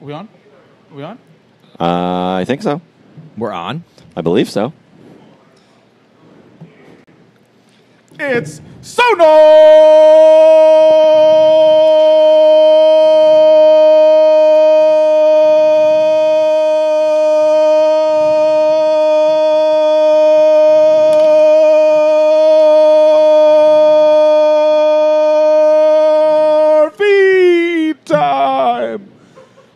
we on? Are we on? I think so. We're on. I believe so. It's SonarFeed time.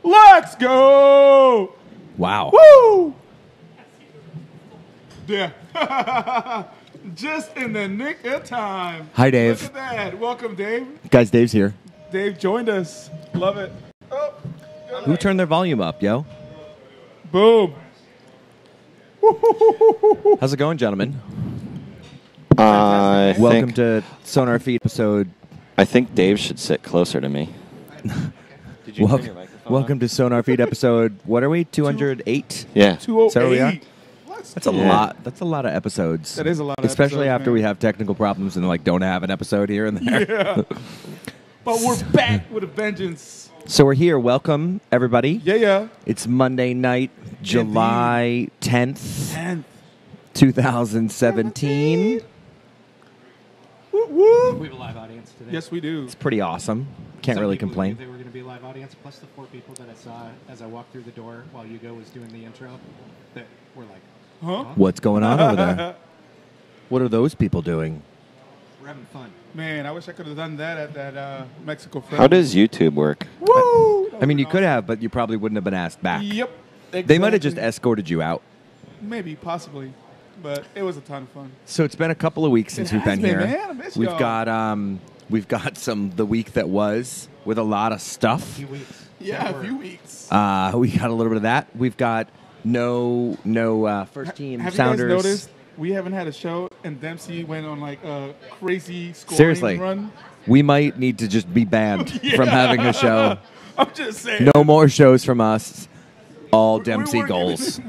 Let's go. Wow. Woo! Yeah. Just in the nick of time. Hi, Dave. Look at that. Welcome, Dave. Guys, Dave's here. Dave joined us. Love it. Oh, Who turned their volume up, yo? boom. How's it going, gentlemen? Welcome Welcome to SonarFeed episode. I think Dave should sit closer to me. Did you turn your microphone Welcome to SonarFeed episode. What are we? 208. Yeah. 208. So we are? Let's That's a go. lot. That's a lot of episodes. That is a lot of especially episodes, after man. we have technical problems and don't have an episode here and there. Yeah. But we're back with a vengeance. So we're here. Welcome, everybody. Yeah. It's Monday night, July 10th, 10th. 2017. Woo woo. We have a live audience today. Yes, we do. It's pretty awesome. Can't Some really people complain. knew They were going to be a live audience, plus the 4 people that I saw as I walked through the door while Hugo was doing the intro that were like, Huh? What's going on over there? What are those people doing? we're having fun. Man, I wish I could have done that at that Mexico Friday. How does YouTube work? Woo! I mean, you could have, but you probably wouldn't have been asked back. Yep. They might have just exactly. escorted you out. Maybe, possibly. But it was a ton of fun. So it's been a couple of weeks since It we've has been been, here. man. I miss We've y'all. got some the week that was with a lot of A stuff. few weeks. Yeah, That a few were- weeks. We got a little bit of that. We've got no first team Have Sounders. you guys noticed we haven't had a show and Dempsey went on like a crazy scoring Seriously, run? we might need to just be banned from having a show. I'm just saying. No more shows from us. All We Dempsey were goals.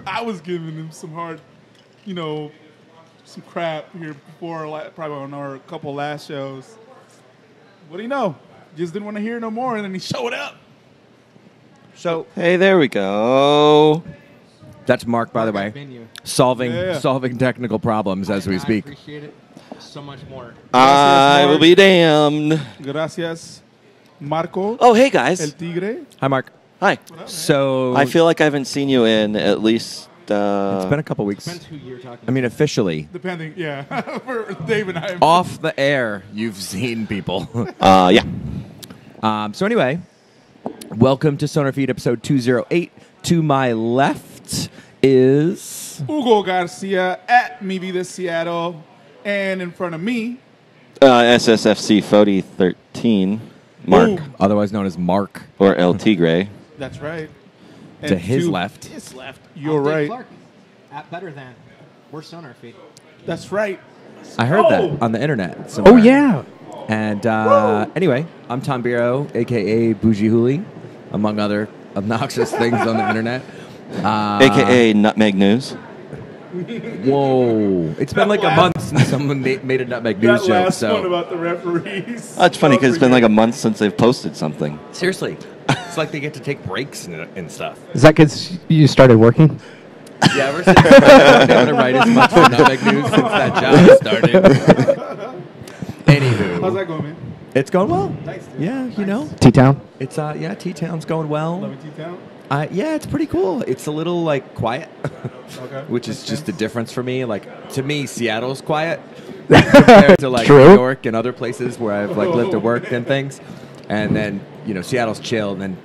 I was giving him some hard, some crap here before, probably on our couple last shows. What do you know? Just didn't want to hear no more, and then he showed up. So Hey, there we go. that's Mark, by the Mark, way, I've been you. solving technical problems as we I speak. appreciate it so much more. I will Mark. be damned. Gracias, Marco, Oh, hey, El guys. Tigre. Hi, Mark. Hi. So I feel like I haven't seen you in at least... it's been a couple weeks. Depends who you're talking I mean, officially. Depending, yeah. For Dave and I. Off the air, you've seen people. yeah. So anyway, welcome to SonarFeed episode 208. To my left is... Hugo Garcia at Me Vida Seattle. And in front of me, SSFC 4013. Mark. Boom. otherwise known as Mark. Or El Tigre. that's right. To And his left. His left. I'm You're Dave right. Clark, at Better Than. We're SonarFeed. That's right. I heard Oh. that on the internet somewhere. Oh, yeah. And anyway, I'm Tom Biro, a.k.a. Bougie Hooli, among other obnoxious things on the internet. A.K.A. Nutmeg News. Whoa. It's been like a month since someone made a Nutmeg News That joke. last one So about the referees. That's funny because it's been like a month since they've posted something. seriously, it's like they get to take breaks and stuff. Is that because you started working? Yeah, ever since I'm able to write as much for Nutmeg News since that job started. Anywho, How's that going, man? it's going well. Nice, dude. Yeah, you know, T-Town? it's T-Town's going well. Loving T-Town? Yeah, it's pretty cool. It's a little like quiet, Okay. which is just a difference for me. Like to me, Seattle's quiet compared to like True. New York and other places where I've like lived and worked and things. And then Seattle's chill. And then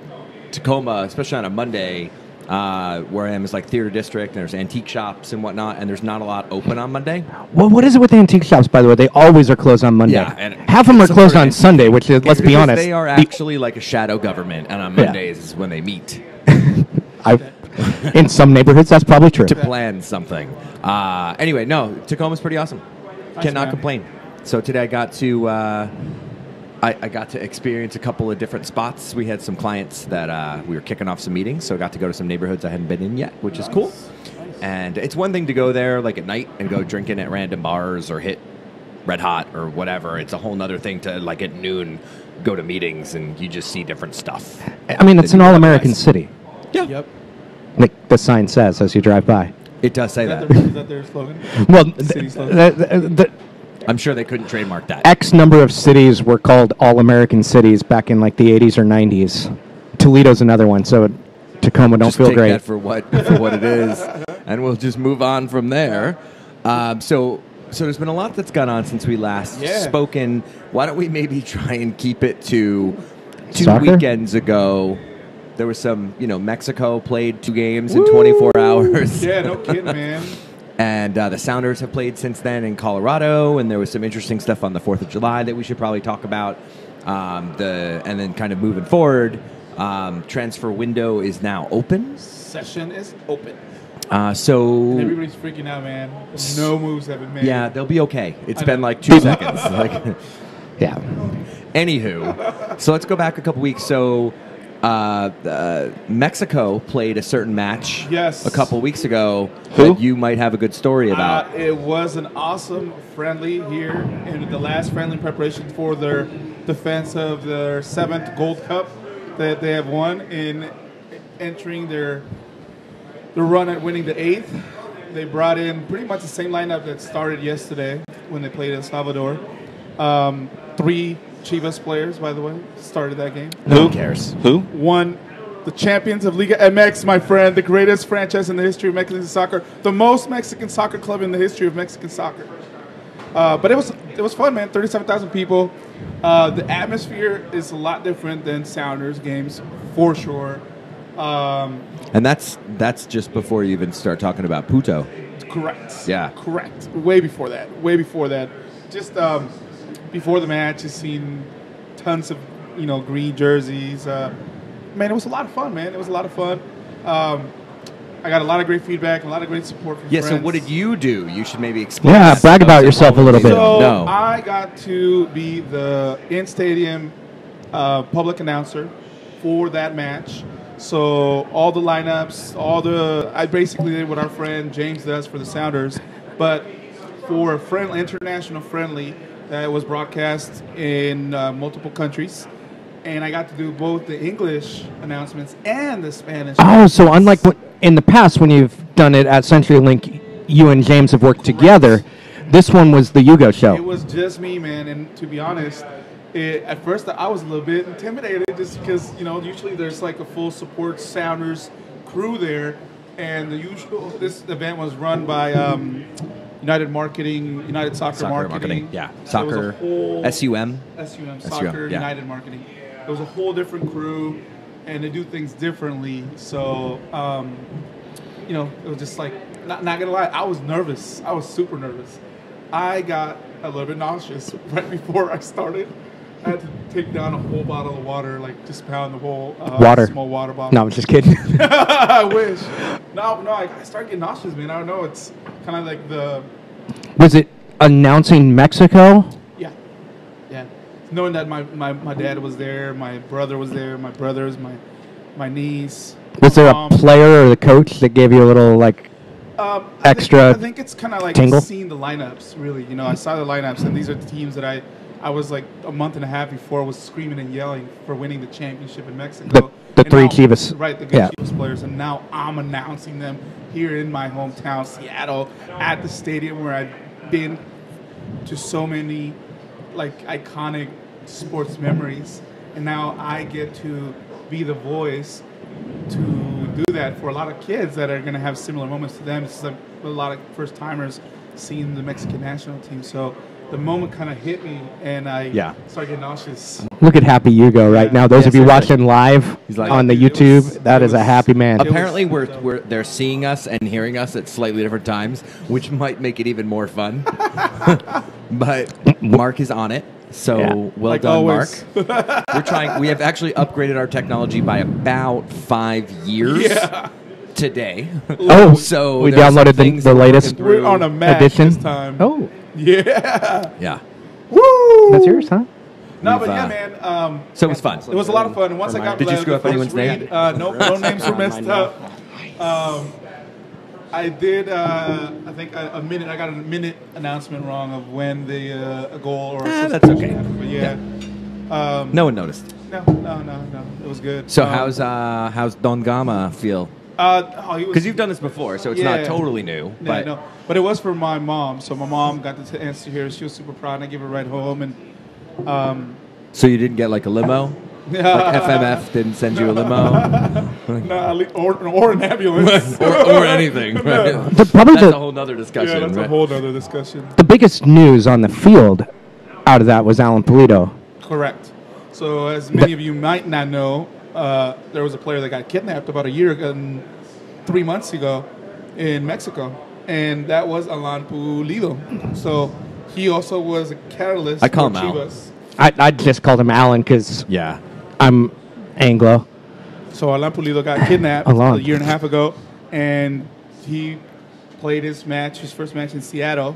Tacoma, especially on a Monday, where I am is like theater district. And there's antique shops and whatnot. And there's not a lot open on Monday. Well, what is it with the antique shops, by the way? They always are closed on Monday. Yeah, and half of them are it's closed sort on of- Sunday, which is, let's be Because honest. they are actually like a shadow government, and on Yeah. Mondays is when they meet in some neighborhoods, that's probably true. to plan something. Anyway, no, Tacoma's pretty awesome. Cannot man. complain. So today I got to I got to experience a couple of different spots. We had some clients that we were kicking off some meetings, so I got to go to some neighborhoods I hadn't been in yet, which is cool. And it's one thing to go there like at night and go drinking at random bars or hit Red Hot or whatever. It's a whole nother thing to like at noon go to meetings and you just see different stuff. I mean, it's an all-American city, Yeah. Yep. like the sign says as you drive by. It does say Is that. is that their slogan? Well, City slogan. the I'm sure they couldn't trademark that. X number of cities were called all-American cities back in like the 80s or 90s. Toledo's another one, so Tacoma don't Just feel take great. that for what it is, and we'll just move on from there. So there's been a lot that's gone on since we last spoken. Why don't we maybe try and keep it to 2 Soccer? weekends ago? There was some, Mexico played 2 games in 24 hours. Yeah, no kidding, man. And the Sounders have played since then in Colorado, and there was some interesting stuff on the 4th of July that we should probably talk about. And then kind of moving forward, transfer window is now open. Session is open. So And everybody's freaking out, man. No moves have been made. yeah, they'll be okay. It's I been know. like 2 seconds. Like, Yeah. anywho, so let's go back a couple weeks. So Mexico played a certain match Yes. a couple weeks ago Who? that you might have a good story about. It was an awesome friendly here in the last friendly preparation for their defense of their 7th Gold Cup that they have won in entering their run at winning the 8th. They brought in pretty much the same lineup that started yesterday when they played El Salvador. 3 Chivas players, by the way, started that game. No one cares. Who? Won the champions of Liga MX, my friend, the greatest franchise in the history of Mexican soccer, the most Mexican soccer club in the history of Mexican soccer. But it was fun, man. 37,000 people. The atmosphere is a lot different than Sounders games, for sure. And that's just before you even start talking about Puto. Correct. Yeah. Correct. Way before that. Way before that. Just before the match, just seen tons of green jerseys. Man, it was a lot of fun, man. It was a lot of fun. I got a lot of great feedback, a lot of great support from Yeah, friends. so what did you do? You should maybe explain. Yeah, that. brag about yourself a little bit. So No. I got to be the in-stadium public announcer for that match. So all the lineups, I basically did what our friend James does for the Sounders, but for a friendly, international friendly that was broadcast in multiple countries. And I got to do both the English announcements and the Spanish. Oh, so unlike what in the past when you've done it at CenturyLink, you and James have worked together. This one was the Yugo show. It was just me, man. And to be honest, at first I was a little bit intimidated just because, usually there's like a full support Sounders crew there. And this event was run by United Soccer Marketing. Yeah, So it was soccer, a whole- SUM. Soccer, yeah. United Marketing. It was a whole different crew, and they do things differently. So, it was just like, not gonna lie, I was nervous. I was super nervous. I got a little bit nauseous right before I started. I had to take down a whole bottle of water, like just pound the whole Water. small water bottle. No, I'm just kidding. I wish. No, I started getting nauseous, man. I don't know. It's kind of like Was it announcing Mexico? Yeah. Knowing that my dad was there, my brother was there, my brothers, my niece. Was there a mom. player or the coach that gave you a little extra I think it's kind of like tingle? seeing the lineups, really. I saw the lineups, and these are the teams that I was like a month and a half before was screaming and yelling for winning the championship in Mexico. The And three now- Chivas. Right, the good Yeah. Chivas players. And now I'm announcing them here in my hometown, Seattle, at the stadium where I've been to so many like iconic sports memories. And now I get to be the voice to do that for a lot of kids that are going to have similar moments to them. It's like a lot of first timers seeing the Mexican national team. So the moment kind of hit me, and I started getting nauseous. Look at Happy Yugo right now. Those Yeah, of you seriously. watching live He's like- on the Dude, it YouTube, was- that it is a was- happy man. Apparently, they're seeing us and hearing us at slightly different times, which might make it even more fun. But Mark is on it, so Yeah. well Like done, always. Mark. We're trying. We have actually upgraded our technology by about 5 years Yeah. today. Oh, so we there's some downloaded things the that we're latest working through. We're on a Mac edition. this time. Oh, Yeah. Yeah. Woo! that's yours, huh? No, We've, but yeah, man. So it was fun. It was a lot of fun. And once I got Did you the screw up first anyone's name? read, no names were messed up. I did. I think a minute. I got a minute announcement wrong of when the a goal or a That's substitution okay. happened. But yeah. No one noticed. No. It was good. So how's Don Gama feel? Because you've done this before, so it's not totally new. But no. But it was for my mom. So my mom got the chance to hear. She was super proud, and I gave her a ride home. And so you didn't get like a limo? Like FMF didn't send you a limo? no, or an ambulance. or anything. Right? Probably That's a whole nother discussion. Yeah, that's a whole other discussion. The biggest news on the field out of that was Alan Pulido. Correct. So as many of you might not know, there was a player that got kidnapped about a year and 3 months ago in Mexico, and that was Alan Pulido. So he also was a catalyst I call for him Al. Chivas. I just called him Alan because Yeah. I'm Anglo. So Alan Pulido got kidnapped a year and a half ago, and he played his first match in Seattle,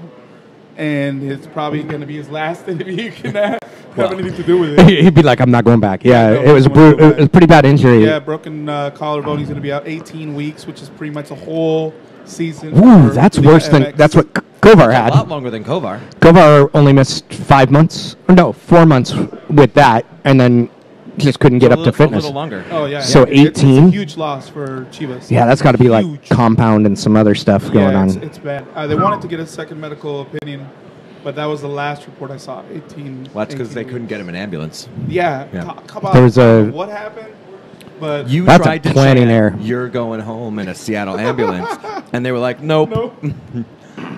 and it's probably going to be his last if he can have anything to do with it. He'd be like, I'm not going back. Yeah, no, it was he won't go it was a pretty bad injury. Yeah, broken collarbone. He's going to be out 18 weeks, which is pretty much a whole season. Ooh, for that's Liga worse than MX. that's what Kovar A had. lot longer than Kovar. Kovar only missed 5 months, or no, 4 months with that, and then just couldn't get up to A fitness. little longer. Oh yeah. So it's a 18? huge loss for Chivas. Yeah, that's got to be like Huge. compound and some other stuff going Yeah, on. it's bad. They wanted to get a second medical opinion, but that was the last report I saw. 18. Well, that's because 18 they couldn't weeks. get him an ambulance. Yeah. Yeah. Talk about There was what happened, but You That's a tried to planning chant, error. You're going home in a Seattle ambulance, and they were like, "Nope, no.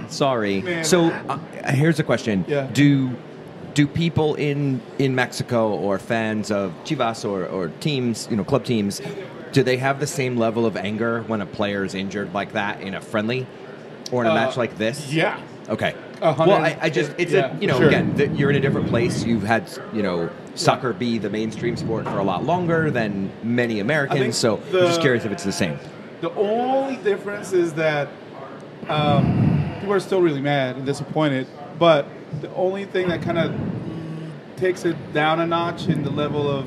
sorry." Man. So here's a question: Yeah. Do people in Mexico or fans of Chivas or teams, club teams, do they have the same level of anger when a player is injured like that in a friendly or in a match like this? Yeah. Okay. 100. Well, I just it's Yeah, sure. again you're in a different place. You've had soccer be the mainstream sport for a lot longer than many think Americans. So I'm just curious if it's the same. The only difference is that people are still really mad and disappointed, but the only thing that kind of takes it down a notch in the level of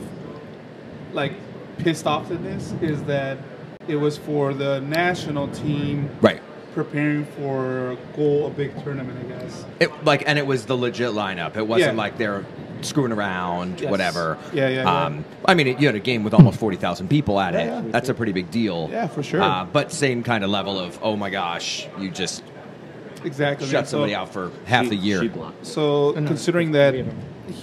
like pissed offness is that it was for the national team Right. preparing for a big tournament, I guess. And it was the legit lineup. It wasn't Yeah. like they're screwing around, Yes. whatever. Yeah. I mean, you had a game with almost 40,000 people at it. Yeah. That's a pretty big deal. Yeah, for sure. But same kind of level of, oh my gosh, you just Exactly. shut somebody out for half the year. So considering that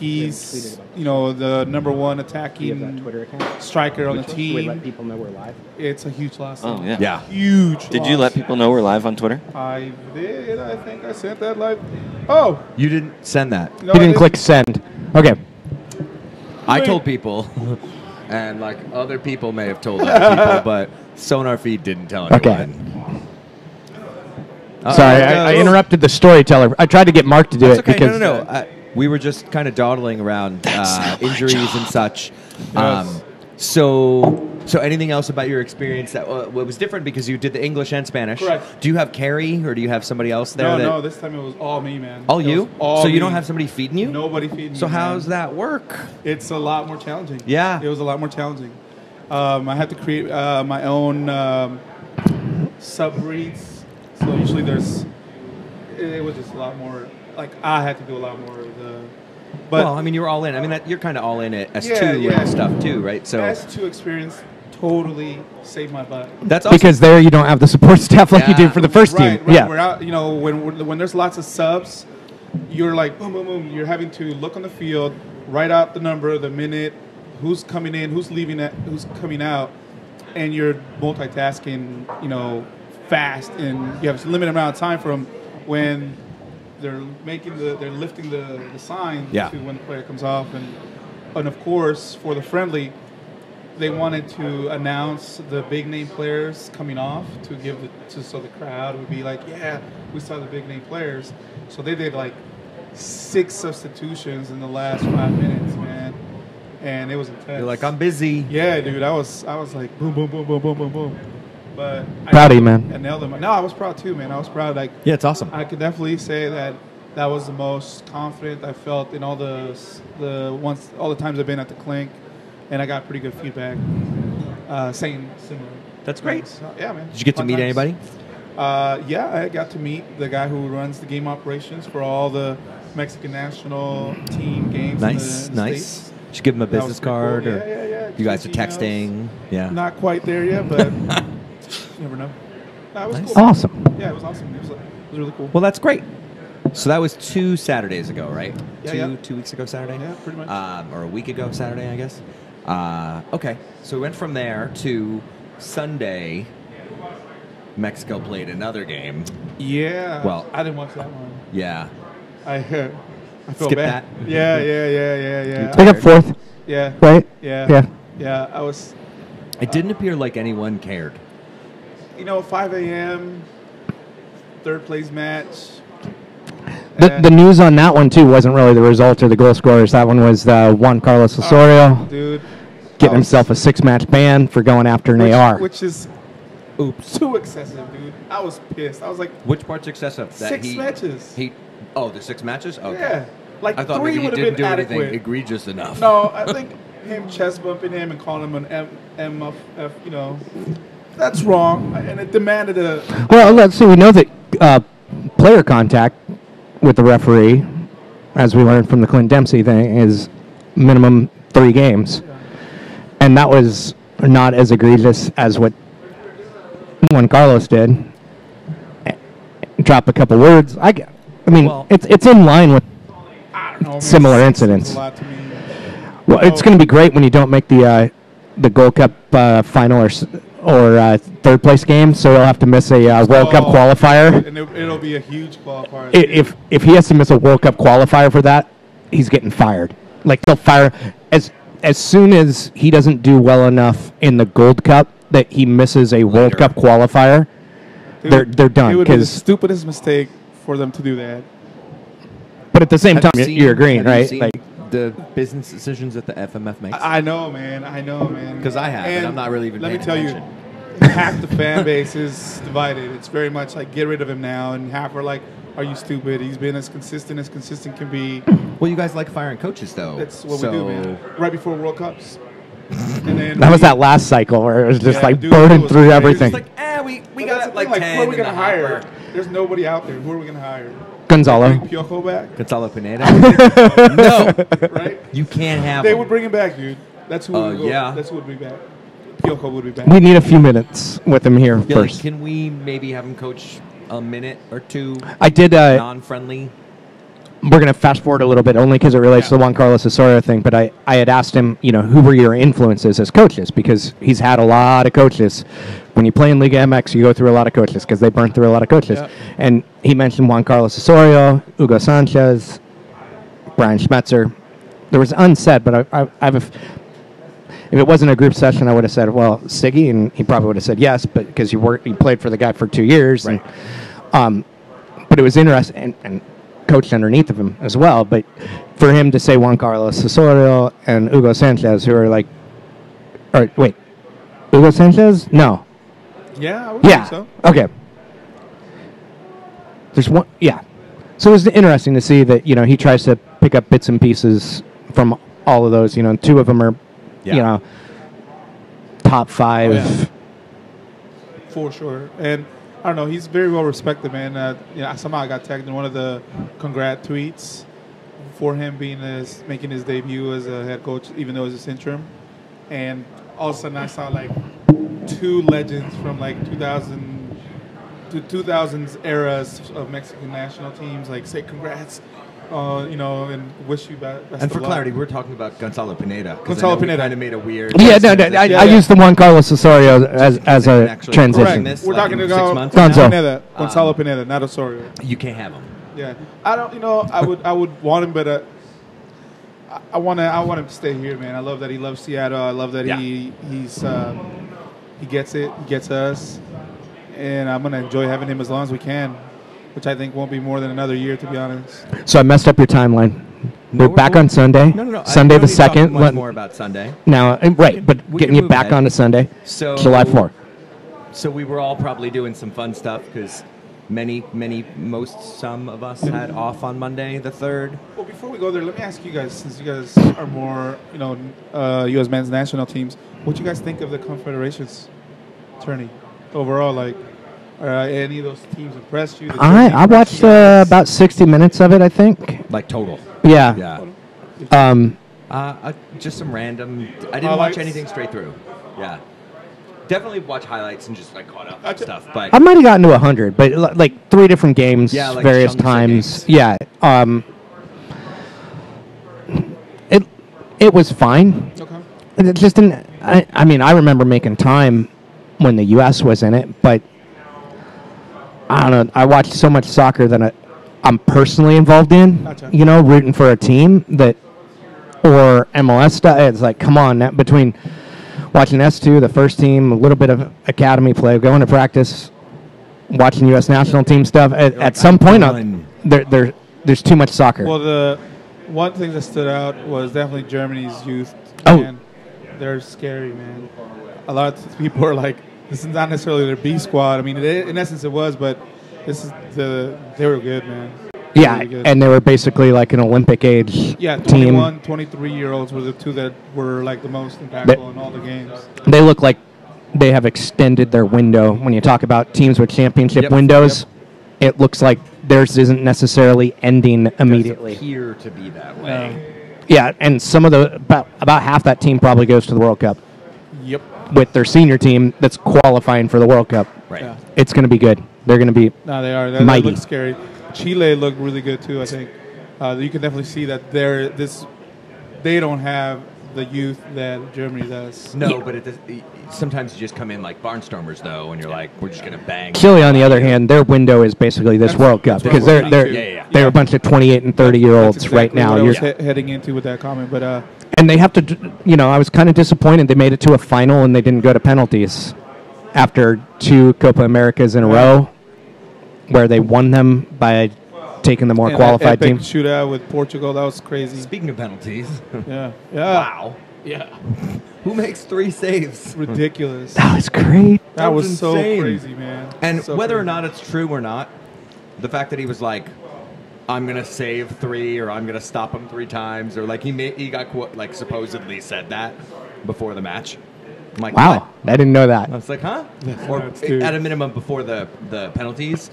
he's, the number one attacking Twitter account. striker on the We let team, people know we're live. it's a huge loss. Oh, yeah. Yeah. Huge. Did you let people know we're live on Twitter? I did. I think I sent that live. Oh, You didn't send that. no, He I didn't click send. Okay. I told people, and like other people may have told other people, but SonarFeed didn't tell anyone. Okay. Sorry, I interrupted the storyteller. I tried to get Mark to do That's it okay. because No. We were just kind of dawdling around injuries and such. Yes. So anything else about your experience that was different because you did the English and Spanish? Correct. Do you have Carrie or do you have somebody else there? no. This time it was all me, man. All It you? was all So you me. don't have somebody feeding you? Nobody feeding me. So man. how's that work? It's a lot more challenging. Yeah. It was a lot more challenging. I had to create my own sub-breeds. So usually it was just a lot more, like I had to do a lot more of the, but Well, I mean, you were all in. I mean, you're kind of all in at S2 Yeah. and stuff too, right? So S2 experience totally saved my butt. that's awesome. because there you don't have the support staff like you Yeah. do for the first team. Right. Yeah. We're out, when there's lots of subs, you're like boom, boom, boom. You're having to look on the field, write out the number, the minute, who's coming in, who's leaving, who's coming out, and you're multitasking, fast, and you have a limited amount of time for them when they're lifting the sign Yeah. to when the player comes off, and of course for the friendly. They wanted to announce the big name players coming off so the crowd would be like, yeah, we saw the big name players. So they did like 6 substitutions in the last 5 minutes, man, and it was intense. You're like, I'm busy. Yeah, dude, I was like boom, boom, boom, boom, boom, boom, boom. But Proud of you, man. I nailed them. No, I was proud too, man. I was proud. Like, Yeah, it's awesome. I could definitely say that was the most confident I felt in all the times I've been at the Clink, and I got pretty good feedback saying similar. That's great. So, yeah, man. Did you get to Fun meet times. anybody? Yeah, I got to meet the guy who runs the game operations for all the Mexican national team games. Nice, in the nice. States. Did you give him a That was business pretty card? cool. Or Yeah. you guys are Just emails. texting? Yeah. Not quite there yet, but you never know. It was Nice. cool. Awesome. Yeah, it was awesome. It was really cool. Well, that's great. So that was 2 Saturdays ago, right? Yeah, Two weeks ago Saturday? Yeah, pretty much. Or a week ago Saturday, I guess. Okay. So we went from there to Sunday. Mexico played another game. Yeah. Well- I didn't watch that one. Yeah. I feel Skip bad. that. Yeah. They got fourth, Yeah. right? Yeah. Yeah. I was, It didn't appear like anyone cared. 5 a.m., third place match. The news on that one, too, wasn't really the result of the goal scorers. That one was Juan Carlos Osorio Dude. getting himself a 6-match ban for going after an AR. Which is too excessive, dude. I was pissed. I was like, Which part's excessive? That 6 matches. The 6 matches? Okay. Yeah. Like, I thought 3 maybe he would have didn't been do anything adequate. egregious enough. No, I think him chest bumping him and calling him an MF, that's wrong. And it demanded a. Well, let's see. We know that player contact with the referee, as we learned from the Clint Dempsey thing, is minimum 3 games. And that was not as egregious as what Juan Carlos did. Drop a couple words. I mean, Well- it's in line with I don't know, man, similar 6 incidents. was a lot to me. Well, it's going to be great when you don't make the Gold Cup final or third place game, so he'll have to miss a World Cup qualifier. And it'll be a huge qualifier. If he has to miss a World Cup qualifier for that, he's getting fired. Like they'll fire as soon as he doesn't do well enough in the Gold Cup that he misses a World Cup qualifier. They're done It would be the because. stupidest mistake for them to do that. But at the same time, Have you you're agreeing, have you right? seen Like the business decisions that the FMF makes? I know, man. 'Cause I have, and I'm not really even Let me paying tell attention. you, half the fan base is divided. It's very much like get rid of him now, and half are like, "Are you stupid? He's been as consistent can be." Well, you guys like firing coaches, though. That's what we do, man. Right before World Cups. And then that was that last cycle where it was just like dude, burning it was through crazy. everything. It's like, we But that's got the thing, like 10 who are we in gonna the hire? hopper. There's nobody out there. Who are we gonna hire? Gonzalo. Bring Piojo back, Gonzalo Pineda? No. right? You can't have They him. would bring him back, dude. That's who would go. yeah. That's who would be back. Piojo would be back. We need a few minutes with him here Billy, first. can we maybe have him coach a minute or two? I did. Non-friendly? We're going to fast forward a little bit only because it relates to the Juan Carlos Osorio thing, but I had asked him, who were your influences as coaches? Because he's had a lot of coaches. When you play in Liga MX, you go through a lot of coaches because they burn through a lot of coaches. Yeah. And he mentioned Juan Carlos Osorio, Hugo Sanchez, Brian Schmetzer. There was unsaid, but I have if it wasn't a group session, I would have said, well, Siggy, and he probably would have said yes, but because he played for the guy for 2 years. Right. And, but it was interesting, and coached underneath of him as well. But for him to say Juan Carlos Osorio and Hugo Sanchez, who are like, or wait, Hugo Sanchez? No. Yeah, I would Yeah. think so. Okay. There's one. Yeah. So it was interesting to see that he tries to pick up bits and pieces from all of those. 2 of them are, top 5. Oh, yeah. For sure. And I don't know, he's very well respected, man. Somehow I got tagged in one of the congrat tweets for him making his debut as a head coach, even though it was interim. And all of a sudden I saw like 2 legends from like 2000s eras of Mexican national teams like say congrats, and wish you best And for of luck. clarity, we're talking about Gonzalo Pineda. Gonzalo Pineda. kind of made a weird. Yeah, no, I Yeah. used the Juan Carlos Osorio as a Actually, transition. correct. We're Like talking in about 6 months Gonzo. Pineda, Gonzalo Pineda, not Osorio. You can't have him. Yeah, I don't. I would want him, but I want him to stay here, man. I love that he loves Seattle. I love that Yeah. he gets it. He gets us, and I'm gonna enjoy having him as long as we can, which I think won't be more than another year, to be honest. So I messed up your timeline. No, We're back on Sunday. No. Sunday I the don't need to talk 2nd. Much more about Sunday. Now, right, but We getting can you move back ahead. onto Sunday, So July 4th. So we were all probably doing some fun stuff because some of us had off on Monday the 3rd. Well, before we go there, let me ask you guys, since you guys are more, U.S. men's national teams, what you guys think of the Confederations tourney overall? Like, are any of those teams impressed you? I watched about 60 minutes of it, I think. Like total. Yeah. Yeah. Just some random. I didn't Highlights? watch anything straight through. Yeah, definitely watch highlights and just like caught up on stuff. But I might have gotten to 100, but like 3 different games, Yeah, like various chunks of times. games. Yeah. It was fine. Okay. It just didn't. I mean, I remember making time when the U.S. was in it, but I don't know. I watched so much soccer that I'm personally involved in. Gotcha. You know, rooting for a team that or MLS stuff. It's like, come on, between watching S2, the first team, a little bit of academy play, going to practice, watching U.S. national team stuff. At some point, there's too much soccer. Well, the one thing that stood out was definitely Germany's youth. Oh. Man, they're scary, man. A lot of people are like, this is not necessarily their B squad. I mean, in essence, it was, but they were good, man. Yeah, Really good. and they were basically like an Olympic age Yeah, team. 21, 23-year-olds were the two that were like the most impactful in all the games. They look like they have extended their window. When you talk about teams with championship Yep, windows, it looks like theirs isn't necessarily ending immediately. appear to be that way. Yeah, and some of the about half that team probably goes to the World Cup Yep. with their senior team that's qualifying for the World Cup. Right. Yeah. It's going to be good. They're going to be No, they are. That mighty. looks scary. Chile looked really good too. I think you can definitely see that they don't have the youth that Germany does. No, but sometimes you just come in like barnstormers though, and you're like, we're just gonna bang. Chile, on the other hand, their window is basically this World Cup that's what because I'm they're thinking, too. they're a bunch of 28 and 30-year-olds That's right exactly now. what I You're, was heading into with that comment, but and they have to, I was kind of disappointed they made it to a final and they didn't go to penalties after 2 Copa Americas in a row where they won them by taking the more and qualified that epic team. shootout with Portugal, that was crazy. Speaking of penalties, Yeah. wow, Yeah. who makes 3 saves? Ridiculous. That was great. That was was so insane. crazy, man. And So whether or crazy. not it's true or not, the fact that he was like, I'm gonna save 3 or I'm gonna stop him 3 times or like he got like supposedly said that before the match. I'm like, Wow, what? I didn't know that. I was like, huh? Or nuts, dude. at a minimum before the penalties.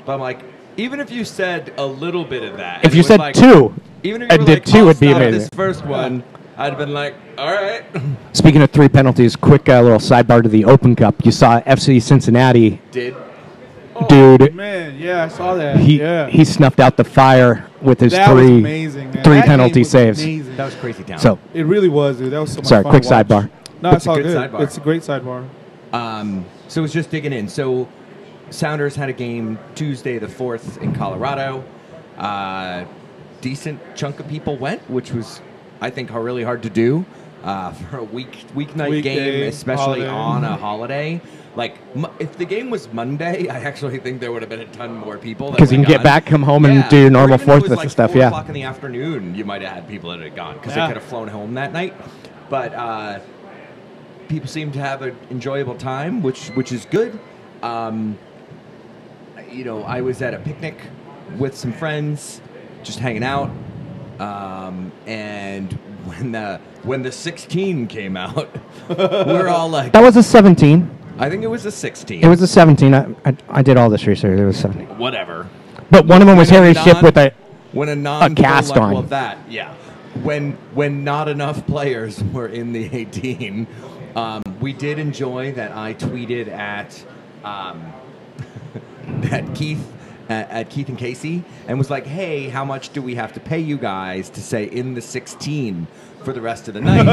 But I'm like, even if you said a little bit of that, If and you it was said like, 2, even if you and were did like, 2 I'll would be stop amazing. this first one, I'd have been like, all right. Speaking of 3 penalties, quick little sidebar to the Open Cup. You saw FC Cincinnati, Did dude. Man, yeah, I saw that. He yeah. he snuffed out the fire with his that was 3 amazing, man. 3 That game penalty was saves. amazing. that was crazy town. So It really was, dude. That was so much Sorry, fun quick to watch. sidebar. No, It's it's a all good good. sidebar. It's a great sidebar. So it's just digging in. So Sounders had a game Tuesday the 4th in Colorado. Decent chunk of people went, which was, I think, really hard to do for a weeknight Weekday, game, especially holiday. on a holiday. Like, if the game was Monday, I actually think there would have been a ton more people. because you can get back, come home, and do your normal Or even if it was fourth like stuff. 4 Yeah. o'clock in the afternoon, you might have had people that had gone because Yeah. they could have flown home that night. But people seem to have an enjoyable time, which is good. I was at a picnic with some friends, just hanging out, and when the 16 came out, we're all like, That was a 17. I think it was a 16. It was a 17. I did all this research. It was 17. whatever. But one of them was When a Harry Ship non- with a. When a non cast on. level of that, yeah. When not enough players were in the 18, we did enjoy that. I tweeted at at Keith and Casey and was like, "Hey, how much do we have to pay you guys to say in the 16 for the rest of the night?"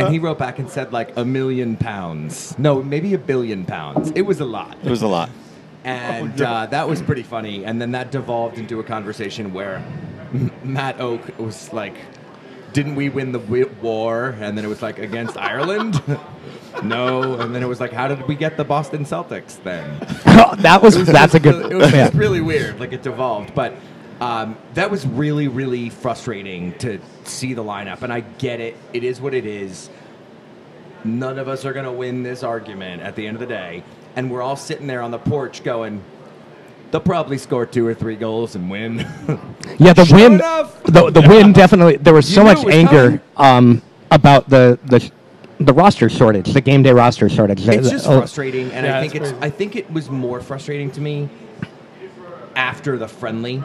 And he wrote back and said like £1 million. No, maybe £1 billion. It was a lot. It was a lot. And that was pretty funny. And then that devolved into a conversation where Matt Oak was like, didn't we win the war? And then it was like, against Ireland? No. And then it was like, how did we get the Boston Celtics then? That's a good. It was yeah. just really weird. Like, it devolved. But that was really, really frustrating to see the lineup. And I get it. It is what it is. None of us are going to win this argument at the end of the day. And we're all sitting there on the porch going, they'll probably score 2 or 3 goals and win. Yeah, the Sure win. enough. The win definitely. There was so You knew much it was anger about the roster shortage, the game day roster shortage. It's just frustrating, and Yeah, I think it's crazy. I think it was more frustrating to me after the friendly.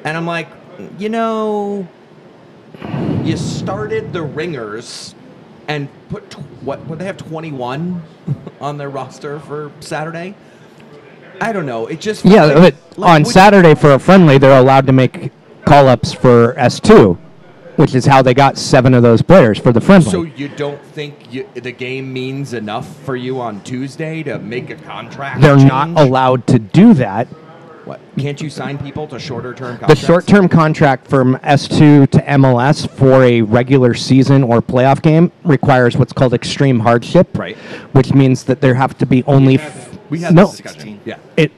And I'm like, you you started the ringers and put what would they have 21 on their roster for Saturday? I don't know. It just Yeah, but on Saturday for a friendly, they're allowed to make call-ups for S2, which is how they got 7 of those players for the friendly. So you don't think the game means enough for you on Tuesday to make a contract? They're change? not allowed to do that. What? Can't you sign people to shorter-term The contracts? short-term contract from S2 to MLS for a regular season or playoff game requires what's called extreme hardship, Right. which means that there have to be only We had no. this discussion. Yeah.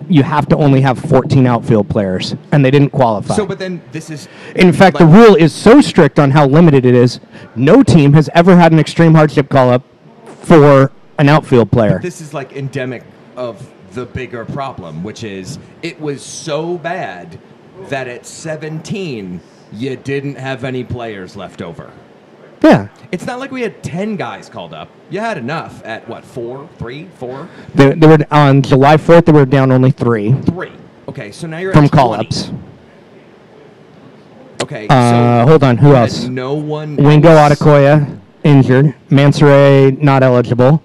You have to only have 14 outfield players, and they didn't qualify. So, but then this is... In fact, the rule is so strict on how limited it is, no team has ever had an extreme hardship call-up for an outfield player. This is like endemic of the bigger problem, which is it was so bad that at 17, you didn't have any players left over. Yeah. It's not like we had 10 guys called up. You had enough at, what, 4, 3, 4? They were on July 4th, they were down only 3 3. Okay, so now you're from at 20. call-ups. Okay, so Hold on, who you else? had no one Wingo else. Adekoya, injured. Mansoray, not eligible.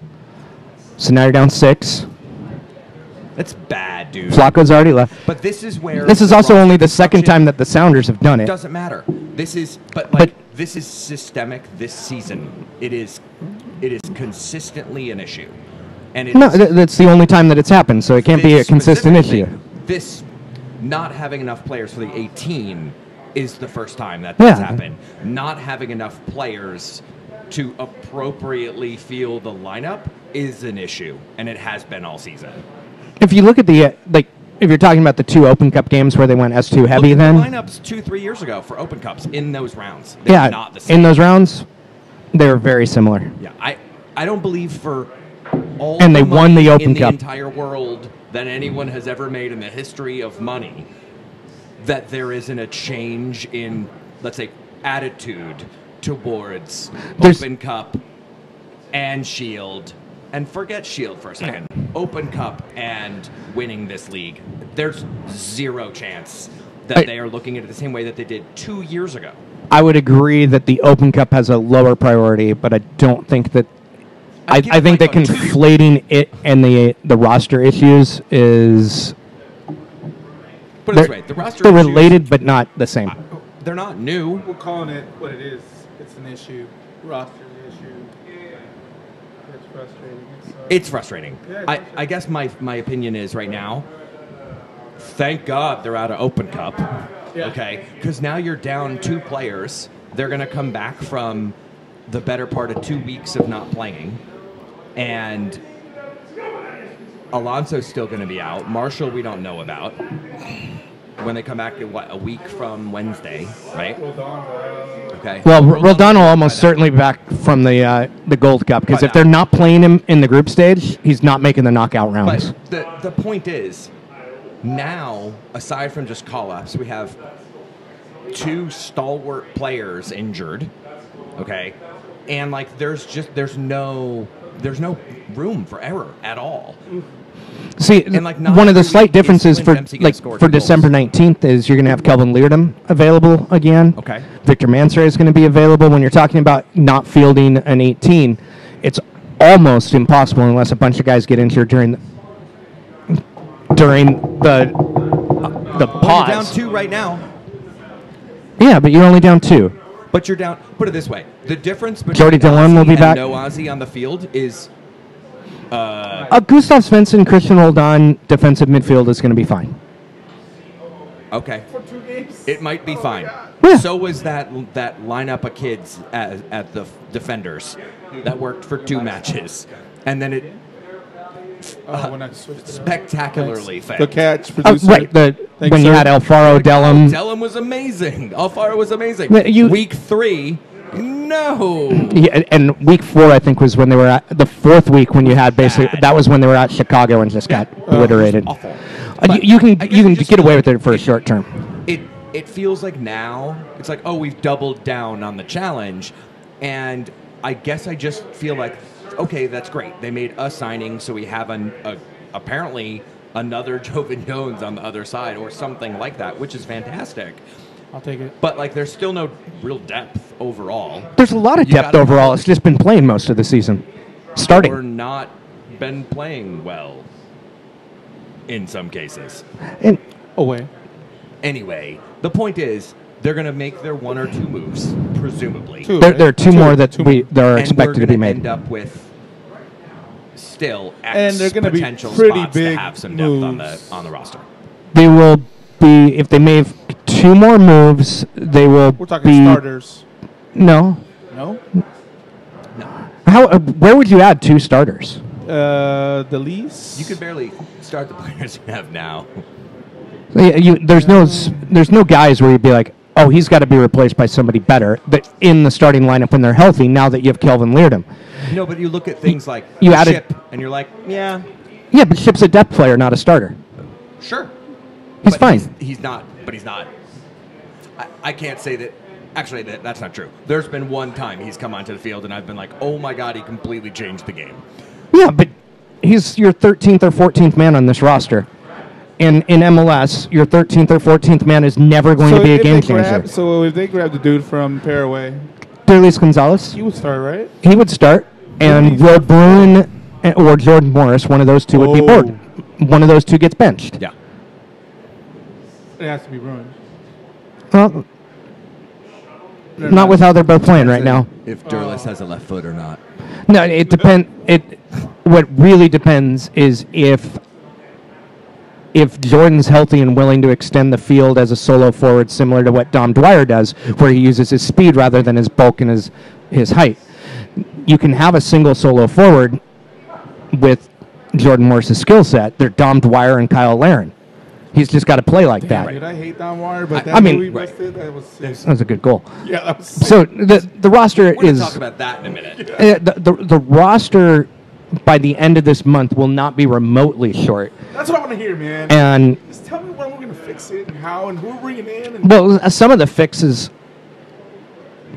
So now you're down 6. That's bad, dude. Flacco's already left. But this is where... This is also only the second time that the Sounders have done it. Doesn't matter. This is... But, But- like, this is systemic this season. It is consistently an issue. And it No, is- that's the only time that it's happened, so it can't be a this consistent specifically, issue. This not having enough players for the 18 is the first time that that's Yeah. happened. Not having enough players to appropriately field the lineup is an issue, and it has been all season. If you look at the, if you're talking about the 2 Open Cup games where they went S2 heavy Look at then, the lineups 2-3 years ago for Open Cups in those rounds. They're yeah, not the same. in those rounds, they're very similar. Yeah, I don't believe for all And the they won money the Open in Cup. the entire world that anyone has ever made in the history of money that there isn't a change in, let's say, attitude towards There's- Open Cup and Shield. And forget Shield for a second. Open Cup and winning this league. There's zero chance that they are looking at it the same way that they did 2 years ago. I would agree that the Open Cup has a lower priority, but I don't think that. I give it think that like a 2 year. conflating it and the roster issues is Put it this way, the roster they're issues, related but not the same. they're not new. We're calling it what it is. It's an issue. Roster issue. It's frustrating. It's frustrating. Yeah, it's frustrating. I guess my opinion is right now, thank God they're out of Open Cup. Yeah. Okay? Because now you're down 2 players. They're going to come back from the better part of 2 weeks of not playing. And Alonso's still going to be out. Marshall, we don't know about. When they come back, what, a week from Wednesday, right? Okay. Well, Roldan Rodon will by almost then. certainly be back from the Gold Cup because By if they're not playing him in the group stage, he's not making the knockout rounds. But the point is, now, aside from just call-ups, we have 2 stalwart players injured, okay? And, like, there's no room for error at all. See, And, like, not one of the every slight week is differences Clint for Dempsey gonna like score for 2 goals. December 19th is you're going to have Kelvin Leardom available again. Okay. Victor Mansoray is going to be available. When you're talking about not fielding an 18, it's almost impossible unless a bunch of guys get injured during the Well, you're pause. down 2 right now, Yeah, but you're only down 2. but you're down. Put it this way: the difference between Jordy Dillon will Ozzy be and back. no Ozzy on the field is Gustav Svensson, Christian Roldan, defensive midfield is going to be fine. okay. It might be fine. Yeah. So was that lineup of kids at the Defenders that worked for 2 matches, and then it when I switched it up. spectacularly failed. The catch producer. Right, Thanks, when you sir. had Alfaro Dellum. Dellum was amazing. Alfaro was amazing. But you- Week 3, no. Yeah, and week 4, I think, was when they were at the 4th week when you had basically Bad. that was when they were at Chicago and just got obliterated. Awful. You But you I can guess you can just get away feel with it for a short term. It feels like now it's like, oh, we've doubled down on the challenge, and I guess I just feel like, okay, that's great. They made a signing, so we have apparently another Jovan Jones on the other side or something like that, which is fantastic. I'll take it. But like, there's still no real depth overall. There's a lot of You depth gotta- overall. It's just been playing most of the season. Starting. Or not been playing well in some cases. And Away. Anyway, the point is they're going to make their 1 or 2 moves, presumably. Two. there are two more that Two that are And expected to we're be gonna made. end up with still X And they're gonna be potential pretty spots big to have some depth moves. on the roster. They will be, if they make 2 more moves, they will We're talking be starters. No. No? How? Where would you add 2 starters? The least. You could barely start the players you have now. There's no guys where you'd be like, oh, he's got to be replaced by somebody better. That in the starting lineup when they're healthy. Now that you have Kelvin Leardom, No, but you look at things like you added- Ship, and you're like, yeah, yeah, but Ship's a depth player, not a starter. sure. He's But fine. He's not. But he's not. I can't say that. Actually, that's not true. There's been one time he's come onto the field, and I've been like, oh my god, he completely changed the game. Yeah, but he's your 13th or 14th man on this roster. In MLS, your 13th or 14th man is never going to be a if game they grab- changer. So if they grab the dude from Paraguay, Derlis Gonzalez, he would start, right? he would start, and Will Bruin or Jordan Morris, one of those two would be Oh. bored. One of those two gets benched. Yeah. It has to be ruined. Well, not with how they're both playing right now. If Derlis has a left foot or not. No, it depend. What really depends is if Jordan's healthy and willing to extend the field as a solo forward, similar to what Dom Dwyer does, where he uses his speed rather than his bulk and his height. You can have a single solo forward with Jordan Morris's skill set. They're Dom Dwyer and Kyle Larin. He's just got to play like that. Dude, I hate Don Wire, but that I mean- movie Right. busted, that was sick. That was a good goal. Yeah, that was sick. So the roster We're going is to talk about that in a minute. the roster by the end of this month will not be remotely short. That's what I want to hear, man. And Just tell me when we're going to fix it and how and who we're bringing in. And well, some of the fixes.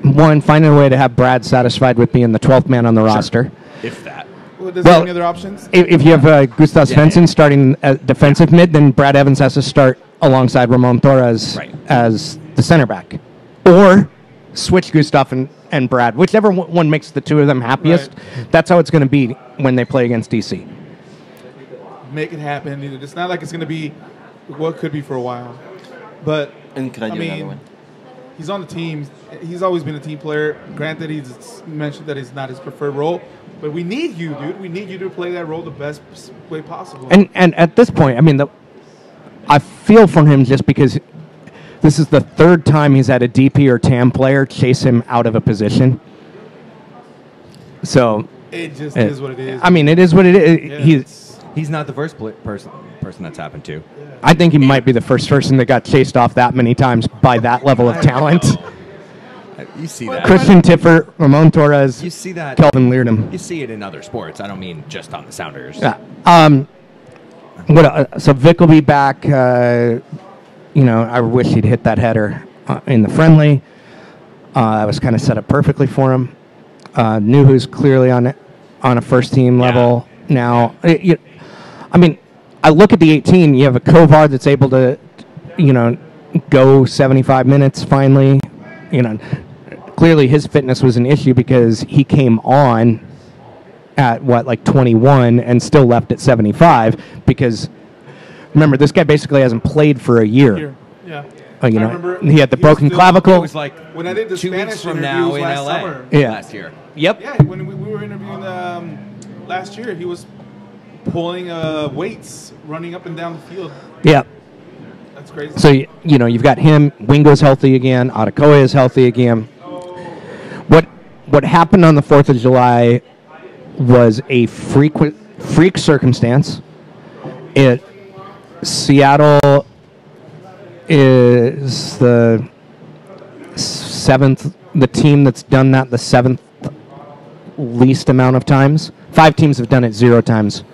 One, finding a way to have Brad satisfied with being the 12th man on the roster. If that. does well, he have any other options? If you have Gustav Yeah, Svensson yeah. starting at defensive mid, then Brad Evans has to start alongside Ramon Torres Right. as the center back. Or switch Gustav and Brad. Whichever one makes the two of them happiest, that's how it's going to be when they play against DC. Make it happen. It's not like it's going to be what could be for a while. But, And can I do another one? he's on the team. He's always been a team player. Granted, he's mentioned that it's not his preferred role. But we need you, dude. We need you to play that role the best way possible. And at this point, I mean, I feel for him just because this is the third time he's had a DP or TAM player chase him out of a position. So it just is what it is. I mean, it is what it is. Yeah, He's not the first person that's happened to. I think he might be the first person that got chased off that many times by that level of talent. You see that. Christian Tiffer, Ramon Torres, You see that. Kelvin Leardom. You see it in other sports. I don't mean just on the Sounders. Yeah. So Vic will be back. I wish he'd hit that header in the friendly. That was kind of set up perfectly for him. Knew who's clearly on a first team level now. I look at the 18. You have a Kovar that's able to, go 75 minutes finally. Clearly his fitness was an issue because he came on at 21 and still left at 75 because remember this guy basically hasn't played for a year. Here. Yeah. I remember he had the he was broken still- clavicle. It was like When I did the 2 Spanish weeks from now in interviews LA last summer. Yeah. last year. Yep. Yeah, when we were interviewing last year, he was pulling weights, running up and down the field. Yeah. That's crazy. So you've got him. Wingo's healthy again. Atakoya is healthy again. What happened on the 4th of July was a freak circumstance. Seattle is the team that's done that the 7th least amount of times. 5 teams have done it 0 times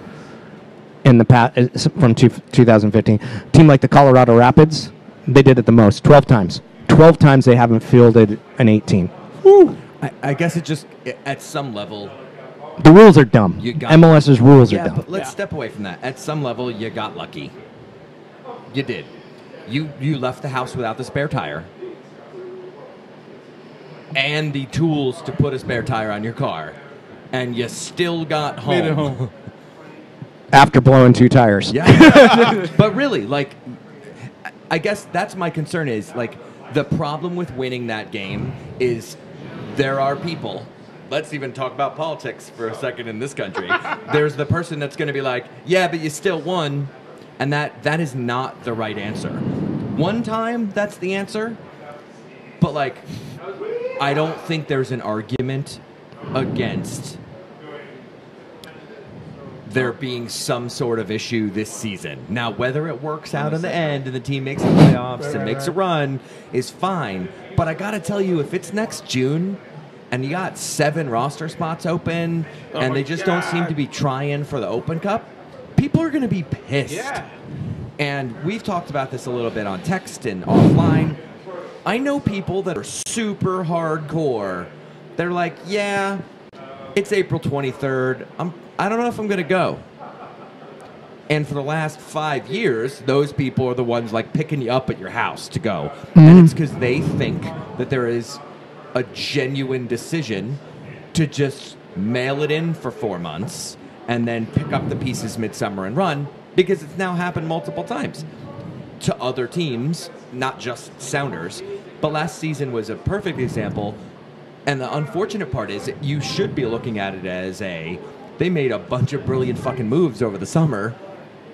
in the past from 2015. A team like the Colorado Rapids, they did it the most, 12 times. 12 times they haven't fielded an 18. I guess it just, at some level, The rules are dumb. You got- MLS's rules are yeah, dumb. but let's step away from that. At some level, you got lucky. You did. You left the house without the spare tire. and the tools to put a spare tire on your car, and you still got home. Made it home. After blowing 2 tires. Yeah. But really, like, I guess that's my concern is, like, the problem with winning that game is there are people. Let's even talk about politics for a second in this country. There's the person that's going to be like, yeah, but you still won. And that is not the right answer. One time, that's the answer. But, like, I don't think there's an argument against there being some sort of issue this season. Now, whether it works out in the end and the team makes the playoffs and makes a run is fine. But I got to tell you, if it's next June and you got 7 roster spots open and they just don't seem to be trying for the Open Cup, people are going to be pissed. Yeah. And we've talked about this a little bit on text and offline. I know people that are super hardcore. They're like, yeah, it's April 23rd. I don't know if I'm going to go. And for the last 5 years, those people are the ones like picking you up at your house to go. And it's because they think that there is a genuine decision to just mail it in for 4 months and then pick up the pieces midsummer and run, because it's now happened multiple times to other teams, not just Sounders. But last season was a perfect example. And the unfortunate part is that you should be looking at it as they made a bunch of brilliant fucking moves over the summer,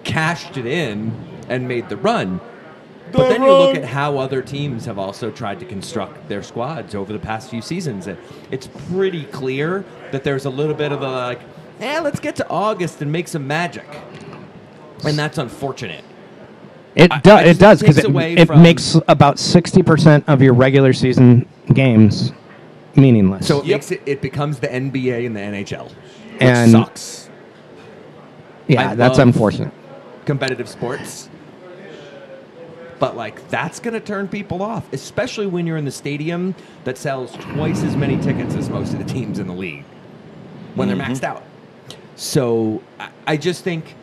cashed it in, and made the run. But then you look at how other teams have also tried to construct their squads over the past few seasons. And it's pretty clear that there's a little bit of a, like, let's get to August and make some magic. And that's unfortunate. It does, because it makes from about 60% of your regular season games meaningless. So it becomes the NBA and the NHL. Which And- sucks. Yeah, I that's love unfortunate. competitive sports. But, like, that's going to turn people off, especially when you're in the stadium that sells twice as many tickets as most of the teams in the league when they're maxed out. So I just think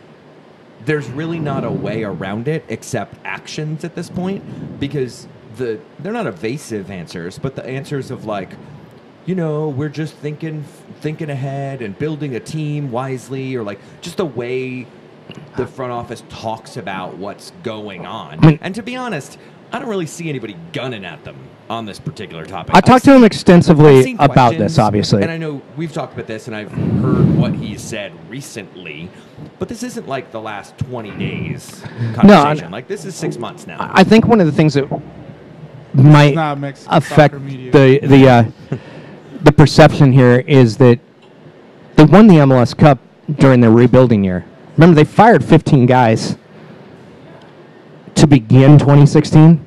there's really not a way around it except actions at this point, because they're not evasive answers, but the answers of, like, you know, we're just thinking ahead and building a team wisely, or like just the way the front office talks about what's going on. And to be honest, I don't really see anybody gunning at them on this particular topic. I talked to him I've extensively seen about questions, this, obviously. And I know we've talked about this, and I've heard what he's said recently, but this isn't like the last 20 days conversation. Like, this is 6 months now. I think one of the things that might not Mexican affect soccer media. the perception here is that they won the MLS Cup during their rebuilding year. Remember, they fired 15 guys to begin 2016,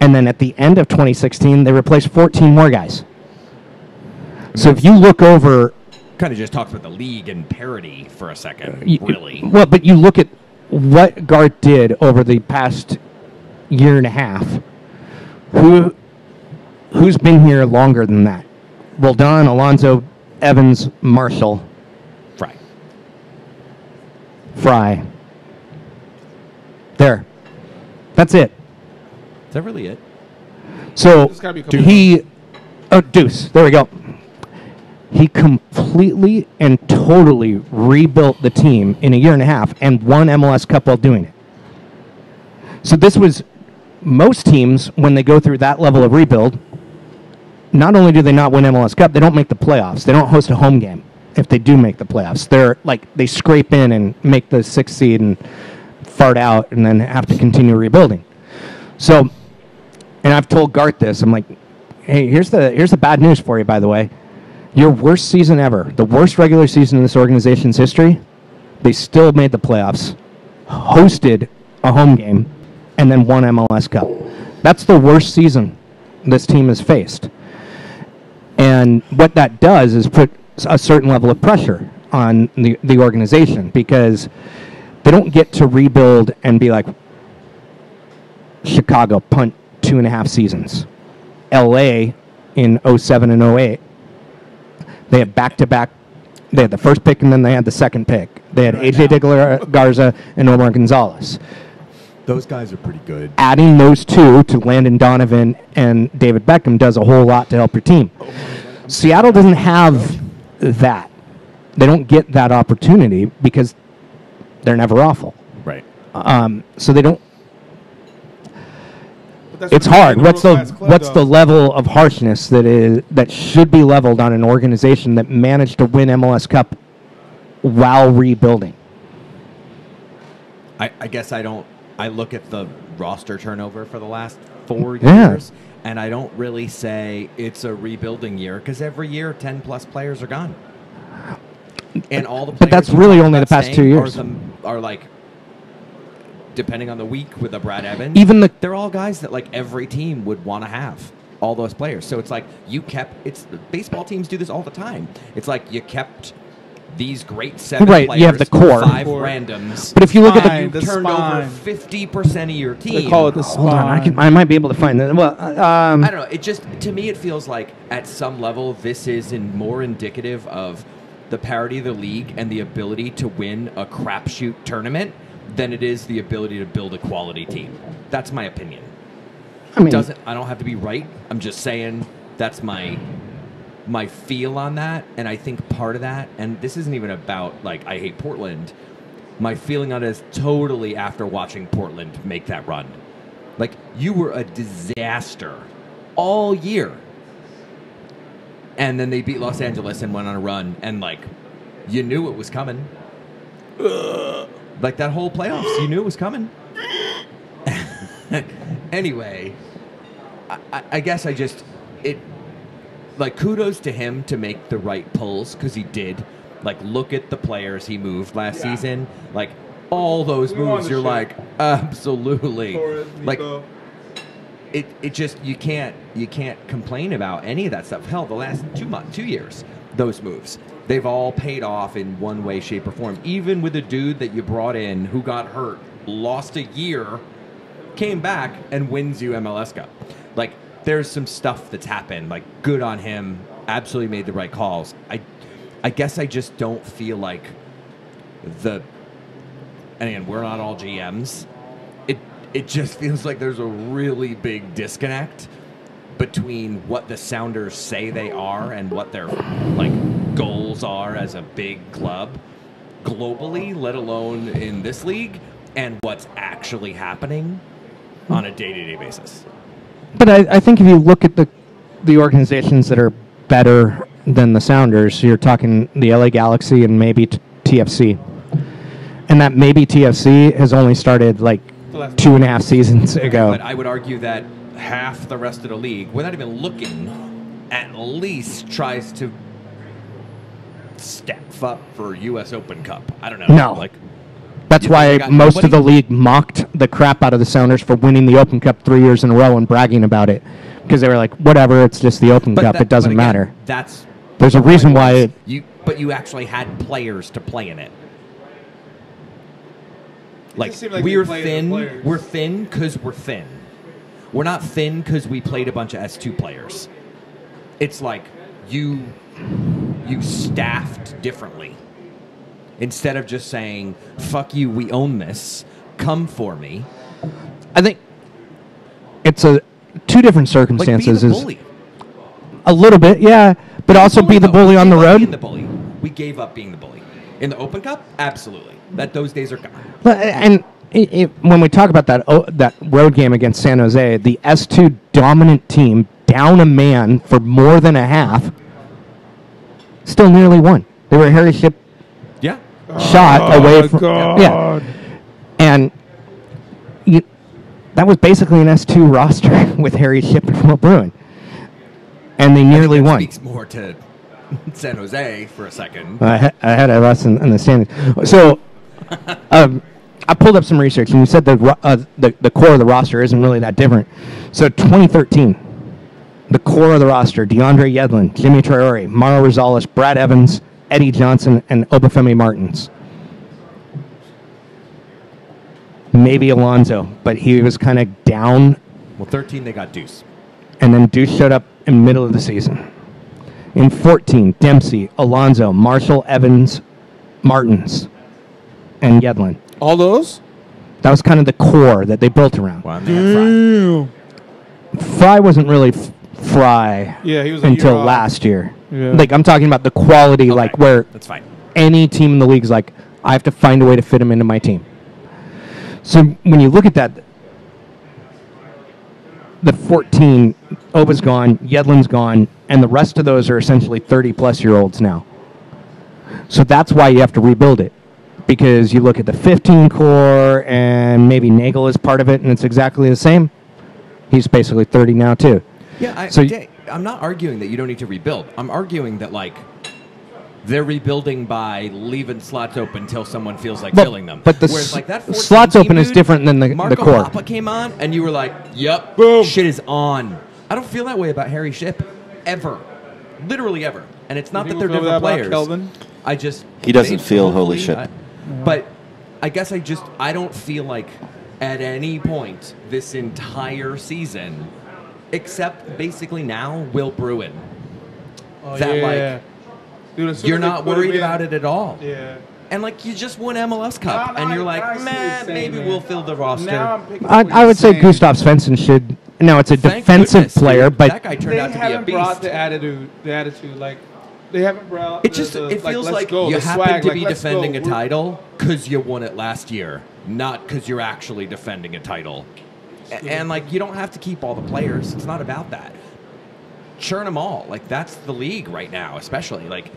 and then at the end of 2016, they replaced 14 more guys. So if you look over... Kind of just talks about the league and parity for a second, really. Well, but you look at what Gart did over the past year and a half. Who's been here longer than that? Roldan, Alonso, Evans, Marshall, Fry. There. That's it. Is that really it? So There's gotta be a couple Deuce. There we go. He completely and totally rebuilt the team in a year and a half and won MLS Cup while doing it. So this was most teams, when they go through that level of rebuild, not only do they not win MLS Cup, they don't make the playoffs. They don't host a home game if they do make the playoffs. They scrape in and make the 6th seed and fart out and then have to continue rebuilding. So, and I've told Gart this. I'm like, hey, here's the bad news for you, by the way. Your worst season ever, the worst regular season in this organization's history, they still made the playoffs, hosted a home game, and then won MLS Cup. That's the worst season this team has faced. And what that does is put a certain level of pressure on the organization, because they don't get to rebuild and be like Chicago, punt 2.5 seasons. LA in 07 and 08, they had back-to-back. They had the first pick and then they had the second pick. They had AJ De Garza and Omar Gonzalez. Those guys are pretty good. Adding those two to Landon Donovan and David Beckham does a whole lot to help your team. Seattle doesn't have that. They don't get that opportunity because they're never awful. Right. So they don't. But that's It's what you hard. need in a What's the world-class club, what's though. the level of harshness that should be leveled on an organization that managed to win MLS Cup while rebuilding? I guess I don't. I look at the roster turnover for the last 4 Yeah. years, and I don't really say it's a rebuilding year because every year 10-plus players are gone, and all the. But that's players you really talk only about the past 2 staying years. are like, depending on the week with a Brad Evans, they're all guys that like every team would want to have. All those players, so it's like baseball teams do this all the time. It's like you kept these great 7 Right, players, you have the core. 5 randoms. But if you look at Spine, the the turned spine. over 50% of your team. They call it the hold on, spine. I might be able to find that. Well, I don't know. It just, to me, it feels like at some level this is more indicative of the parity of the league and the ability to win a crapshoot tournament than it is the ability to build a quality team. That's my opinion. I mean, I don't have to be right. I'm just saying that's my feel on that, and I think part of that, and this isn't even about like I hate Portland. My feeling on it is totally after watching Portland make that run. Like, you were a disaster all year, and then they beat Los Angeles and went on a run, and like you knew it was coming. Like that whole playoffs, you knew it was coming. Anyway, I guess like, kudos to him to make the right pulls, because he did. Like, look at the players he moved last season. Like, all those We won moves, the you're shit. like, absolutely. Torres, Like, Nico. it just, you can't complain about any of that stuff. Hell, the last 2 years, those moves, they've all paid off in one way, shape, or form. Even with a dude that you brought in who got hurt, lost a year, came back and wins you MLS Cup. Like, there's some stuff that's happened. Like, good on him. Absolutely made the right calls. I guess I just don't feel like and again, we're not all GMs. It just feels like there's a really big disconnect between what the Sounders say they are and what their like goals are as a big club globally, let alone in this league, and what's actually happening on a day-to-day basis. but I think if you look at the organizations that are better than the Sounders, you're talking the LA Galaxy and maybe TFC. And that maybe TFC has only started like 2.5 seasons ago. But I would argue that half the rest of the league, without even looking, at least tries to step up for U.S. Open Cup. I don't know. No. Like, That's you why got most of nobody? the league mocked the crap out of the Sounders for winning the Open Cup 3 years in a row and bragging about it. Because they were like, whatever, it's just the Open Cup. It doesn't again, matter. There's a reason why But you actually had players to play in it. Like, just seemed like we're they played the thin. players. We're thin because we're thin. We're not thin because we played a bunch of S2 players. It's like you staffed differently. Instead of just saying, fuck you, we own this, come for me. I think it's two different Like, circumstances. be the bully. A little bit, yeah, but also be the though. bully We on the gave up road. being the bully. We gave up being the bully. In the Open Cup, absolutely. Those days are gone. And when we talk about that road game against San Jose, the S2 dominant team down a man for more than a half, still nearly won. They were a Harry Ship Yeah. shot away from God. yeah, and that was basically an S2 roster with Harry Ship and Will Bruin, and they nearly won. Speaks more to San Jose for a second. Ahead of us in the standings. So, I pulled up some research, and you said the core of the roster isn't really that different. So, 2013, the core of the roster: DeAndre Yedlin, Jimmy Traore, Mauro Rosales, Brad Evans, Eddie Johnson, and Obafemi Martins. Maybe Alonso, but he was kind of down, Well, 13, they got Deuce. and then Deuce showed up in the middle of the season. In 14, Dempsey, Alonso, Marshall, Evans, Martins, and Yedlin. All those? That was kind of the core that they built around. Wow, man. Fry wasn't really Fry Yeah, he was a until year off. last year. Yeah. Like, I'm talking about the quality, like, where That's fine. any team in the league's like, I have to find a way to fit him into my team. So when you look at that, the 14, Oba's gone, Yedlin's gone, and the rest of those are essentially 30-plus-year-olds now. So that's why you have to rebuild it. Because you look at the 15 core, and maybe Nagel is part of it, and it's exactly the same. He's basically 30 now, too. Yeah, So I'm not arguing that you don't need to rebuild. I'm arguing that, like, they're rebuilding by leaving slots open until someone feels like filling them. But the Whereas, like, that 14 slots team open is dude, different than the Marco core. Papa came on, and you were like, yep, Boom. shit is on. I don't feel that way about Harry Shipp, ever. Literally ever. And it's not You that they're feel different that about players. Kelvin? I just... He doesn't feel holy shit. But I guess I don't feel like at any point this entire season, except basically now, Will Bruin, that, like, Dude, as soon you're as they not put him worried in- about it at all. Yeah. And, like, you just won MLS Cup, No, and you're I like, see what you're man, saying, maybe man. we'll fill the roster. Now I'm picking up what I you're would say saying. Gustav Svensson should. Now, it's a Thank defensive goodness, dude. player, but that guy turned They out to be a haven't brought beast. the attitude. Like, they haven't brought. It just the, it feels let's like go, you the happen swag, to like, be let's defending go. a title because you won it last year, not because you're actually defending a title. And, like, you don't have to keep all the players. It's not about that. Churn them all. Like, that's the league right now, especially. Like,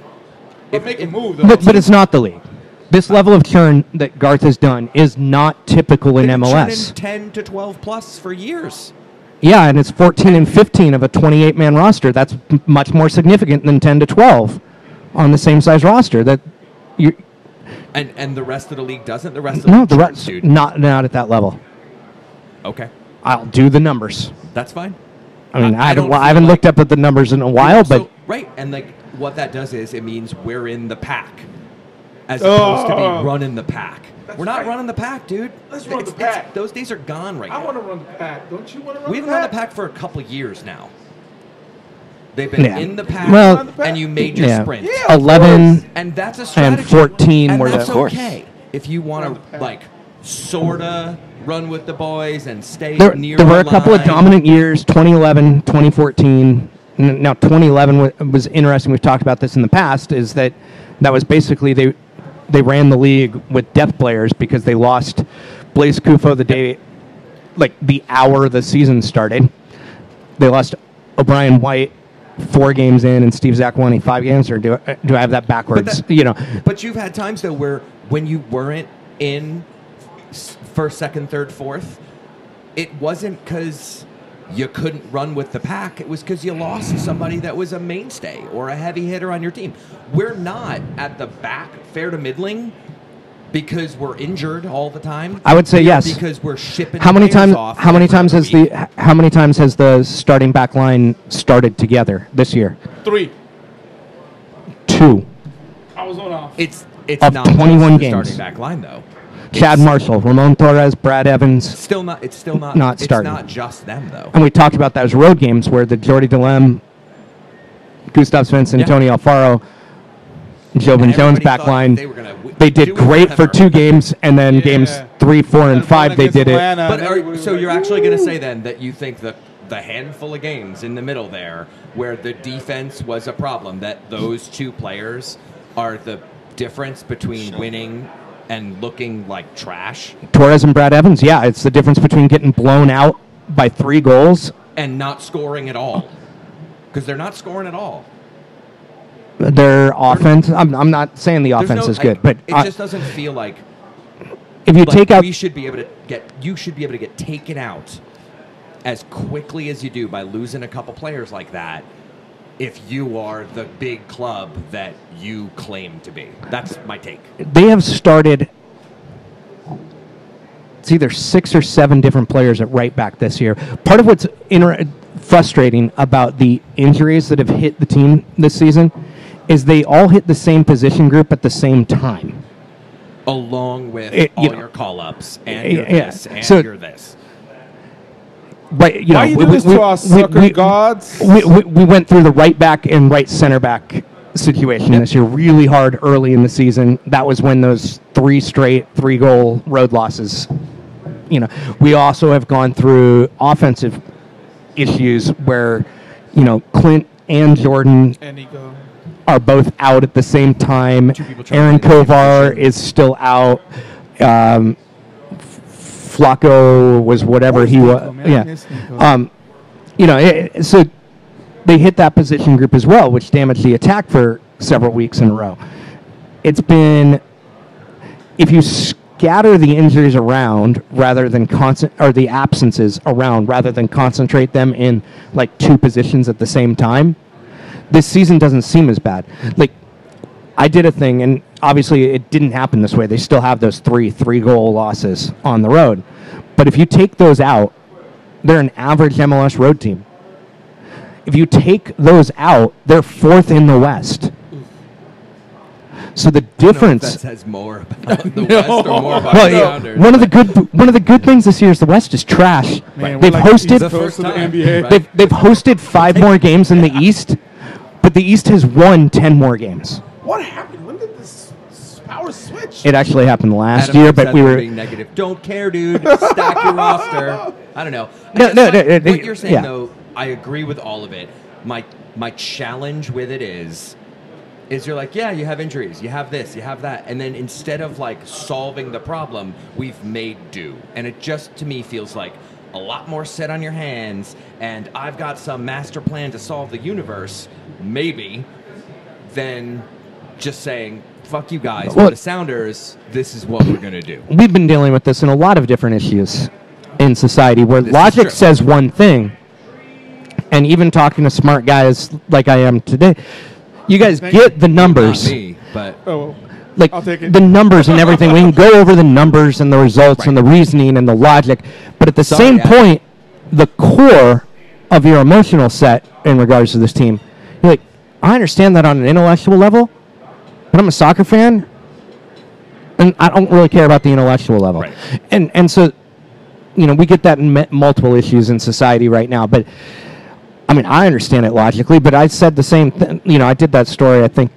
But make a move, though. but it's not the league. This level of churn that Garth has done is not typical in they've been MLS. churning 10 to 12 plus for years. Yeah, and it's 14 and 15 of a 28-man roster. That's much more significant than 10 to 12 on the same size roster. That you And the rest of the league doesn't? The rest of the no, league the churns, rest dude. not at that level. Okay. I'll do the numbers. That's fine. I mean, I don't haven't feel looked like- up at the numbers in a while, So- but right, and, like, what that does is it means we're in the pack as opposed to be running the pack. We're not right. running the pack, dude. Let's run the pack. Those days are gone right I now. want to run the pack. Don't you want to run We've the run pack? the pack for a couple years now. They've been Yeah. in the pack, Well, and you made your yeah. sprint. Yeah, of 11 And that's a strategy. 14 and were that's the- Of course. okay. If you want Run the to, pack. like, sorta run with the boys and stay there near were a the couple of line. dominant years, 2011, 2014. Now, 2011 was interesting. We've talked about this in the past, is that was basically they ran the league with depth players because they lost Blaise Kufo the hour the season started. They lost O'Brien White 4 games in and Steve Zakuani 5 games, or do I have that backwards? But you've had times, though, where when you weren't in first, second, third, fourth, it wasn't because you couldn't run with the pack. It was because you lost somebody that was a mainstay or a heavy hitter on your team. We're not at the back, fair to middling, because we're injured all the time. I would say We're yes. Because we're shipping How many players times? off How many every times other has week. how many times has the starting back line started together this year? 3. 2. I was on off. It's Of not 21 the games. starting back line, though. Chad Marshall, Ramon Torres, Brad Evans, It's still not Not starting. It's not just them, though. and we talked about those road games where the Jordy DeLem, Gustav Svensson, Yeah. Tony Alfaro, Jovan And Jones everybody back thought line. they were gonna They did do great for whatever. 2 games, and then games 3, 4, and 5 they did it. So you're actually going to say then that you think that the handful of games in the middle there where the defense was a problem, that those 2 players are the difference between winning and looking like trash Torres and Brad Evans, yeah, it's the difference between getting blown out by 3 goals. and not scoring at all? Because they're not scoring at all. Their offense, I'm not saying the There's offense no- is good, I- but it just doesn't feel like if you like take out you should be able to get taken out as quickly as you do by losing a couple players like that if you are the big club that you claim to be. That's my take. they have started, it's either 6 or 7 different players at right back this year. Part of what's frustrating about the injuries that have hit the team this season is they all hit the same position group at the same time. Along with You all know, your call-ups and your yeah, this and so- your this. Right, Why you do this to us, sucker gods? We went through the right back and right center back situation this year really hard early in the season. That was when those 3 straight 3-goal road losses we also have gone through offensive issues where, Clint and Jordan And Nico. are both out at the same time. people trying Aaron to play the same Kovar position. is still out. Flacco was whatever he Nico, was. man? I Yeah. miss Nico. So they hit that position group as well, which damaged the attack for several weeks in a row. It's been, if you scatter the injuries around rather than or the absences around rather than concentrate them in like two positions at the same time, this season doesn't seem as bad. Like, I did a thing, and obviously it didn't happen this way. They still have those three-goal losses on the road. But if you take those out, they're an average MLS road team. If you take those out, they're fourth in the West. So the difference. That says more about the West or more about Well, the yeah, Sounders. one of the good things this year is the West is trash. Man, They've we're like hosted East Coast of the NBA. right? they've hosted 5 more games in the East, but the East has won 10 more games. What happened? When did this power switch? It actually happened last Adam year, said but we we're were. being negative. Don't care, dude. Stack your roster. I don't know. What you're saying yeah. though, I agree with all of it. My challenge with it is you're like, yeah, you have injuries, you have this, you have that, and then instead of like solving the problem, we've made do, and it just to me feels like a lot more set on your hands, and I've got some master plan to solve the universe, maybe, than just saying, fuck you guys, Well, we're the Sounders, this is what we're going to do. We've been dealing with this in a lot of different issues in society where This is logic true. says one thing, and even talking to smart guys like I am today, you guys get the numbers. Not me, but Oh, Like I'll take it. the numbers and everything. We can go over the numbers and the results and the reasoning and the logic, but at the Sorry, same Adam. point, the core of your emotional set in regards to this team, you're like, I understand that on an intellectual level, but I'm a soccer fan, and I don't really care about the intellectual level. Right. And so, we get that in multiple issues in society right now, but. I mean, I understand it logically, but I said the same thing. I did that story. I think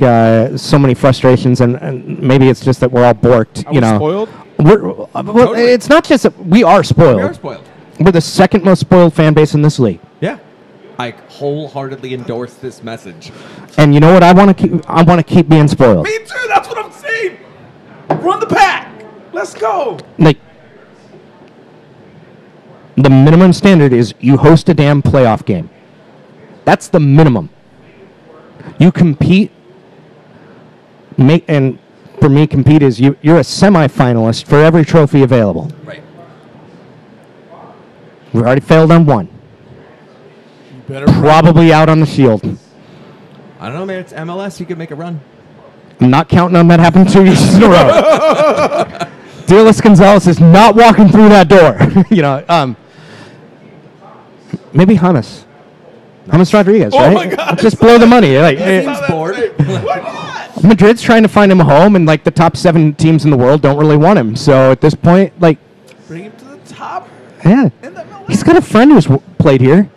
so many frustrations, and maybe it's just that we're all borked. I was spoiled. Well, Totally. it's not just that we are spoiled. we are spoiled. We're the second most spoiled fan base in this league. Yeah. I wholeheartedly endorse this message. And you know what? I want to keep. I want to keep being spoiled. Me too. That's what I'm saying. Run the pack. Let's go. Like the minimum standard is you host a damn playoff game. That's the minimum. You compete. And for me, compete is you're a semifinalist for every trophy available. Right. We've already failed on one. You better Probably out on the Shield. I don't know, man. It's MLS. You could make a run. I'm not counting on that happening 2 years in a row. Dearless Gonzalez is not walking through that door. Maybe James Rodriguez, Oh right? my God. Just blow the money. Like, Seems bored. Why not? Madrid's trying to find him a home, and like the top 7 teams in the world don't really want him. So at this point, like, Bring him to the top. yeah, In the MLS. he's got a friend who's played here.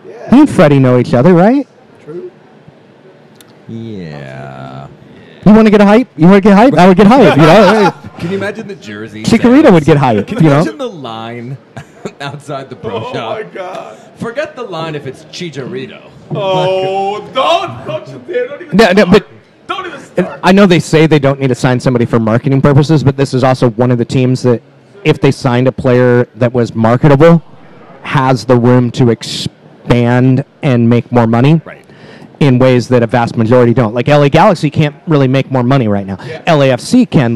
Yeah. He and Freddie know each other, right? True. Yeah. You want to get a hype? You want to get hype? I would get hype. Can you imagine the jersey? Chikorita would get hype. Can you imagine the line outside the pro Oh shop? my God. Forget the line if it's Chicharito. Oh, don't you dare. Don't even No, start. but Don't even start. I know they say they don't need to sign somebody for marketing purposes, but this is also one of the teams that, if they signed a player that was marketable, has the room to expand and make more money Right. in ways that a vast majority don't. Like LA Galaxy can't really make more money right now. Yeah. LAFC can.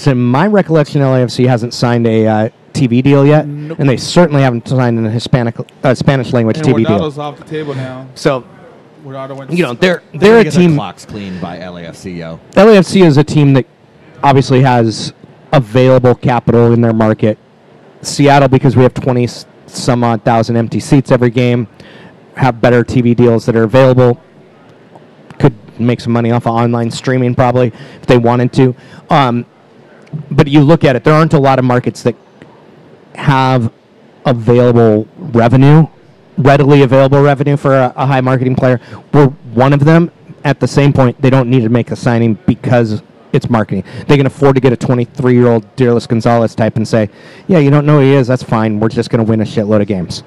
To my recollection, LAFC hasn't signed a TV deal yet, Nope. and they certainly haven't signed a Spanish language And TV deal. Ronaldo's off the table now. So Ronaldo went. they're a Get team. clocks cleaned by LAFC, yo. LAFC is a team that obviously has available capital in their market. Seattle, because we have 20 some odd thousand empty seats every game, have better TV deals that are available. Could make some money off of online streaming probably if they wanted to. But you look at it, there aren't a lot of markets that have available revenue, readily available revenue for a high marketing player. We're one of them. At the same point, they don't need to make a signing because it's marketing. They can afford to get a 23-year-old Dearless Gonzalez type and say, yeah, you don't know who he is, that's fine. We're just going to win a shitload of games.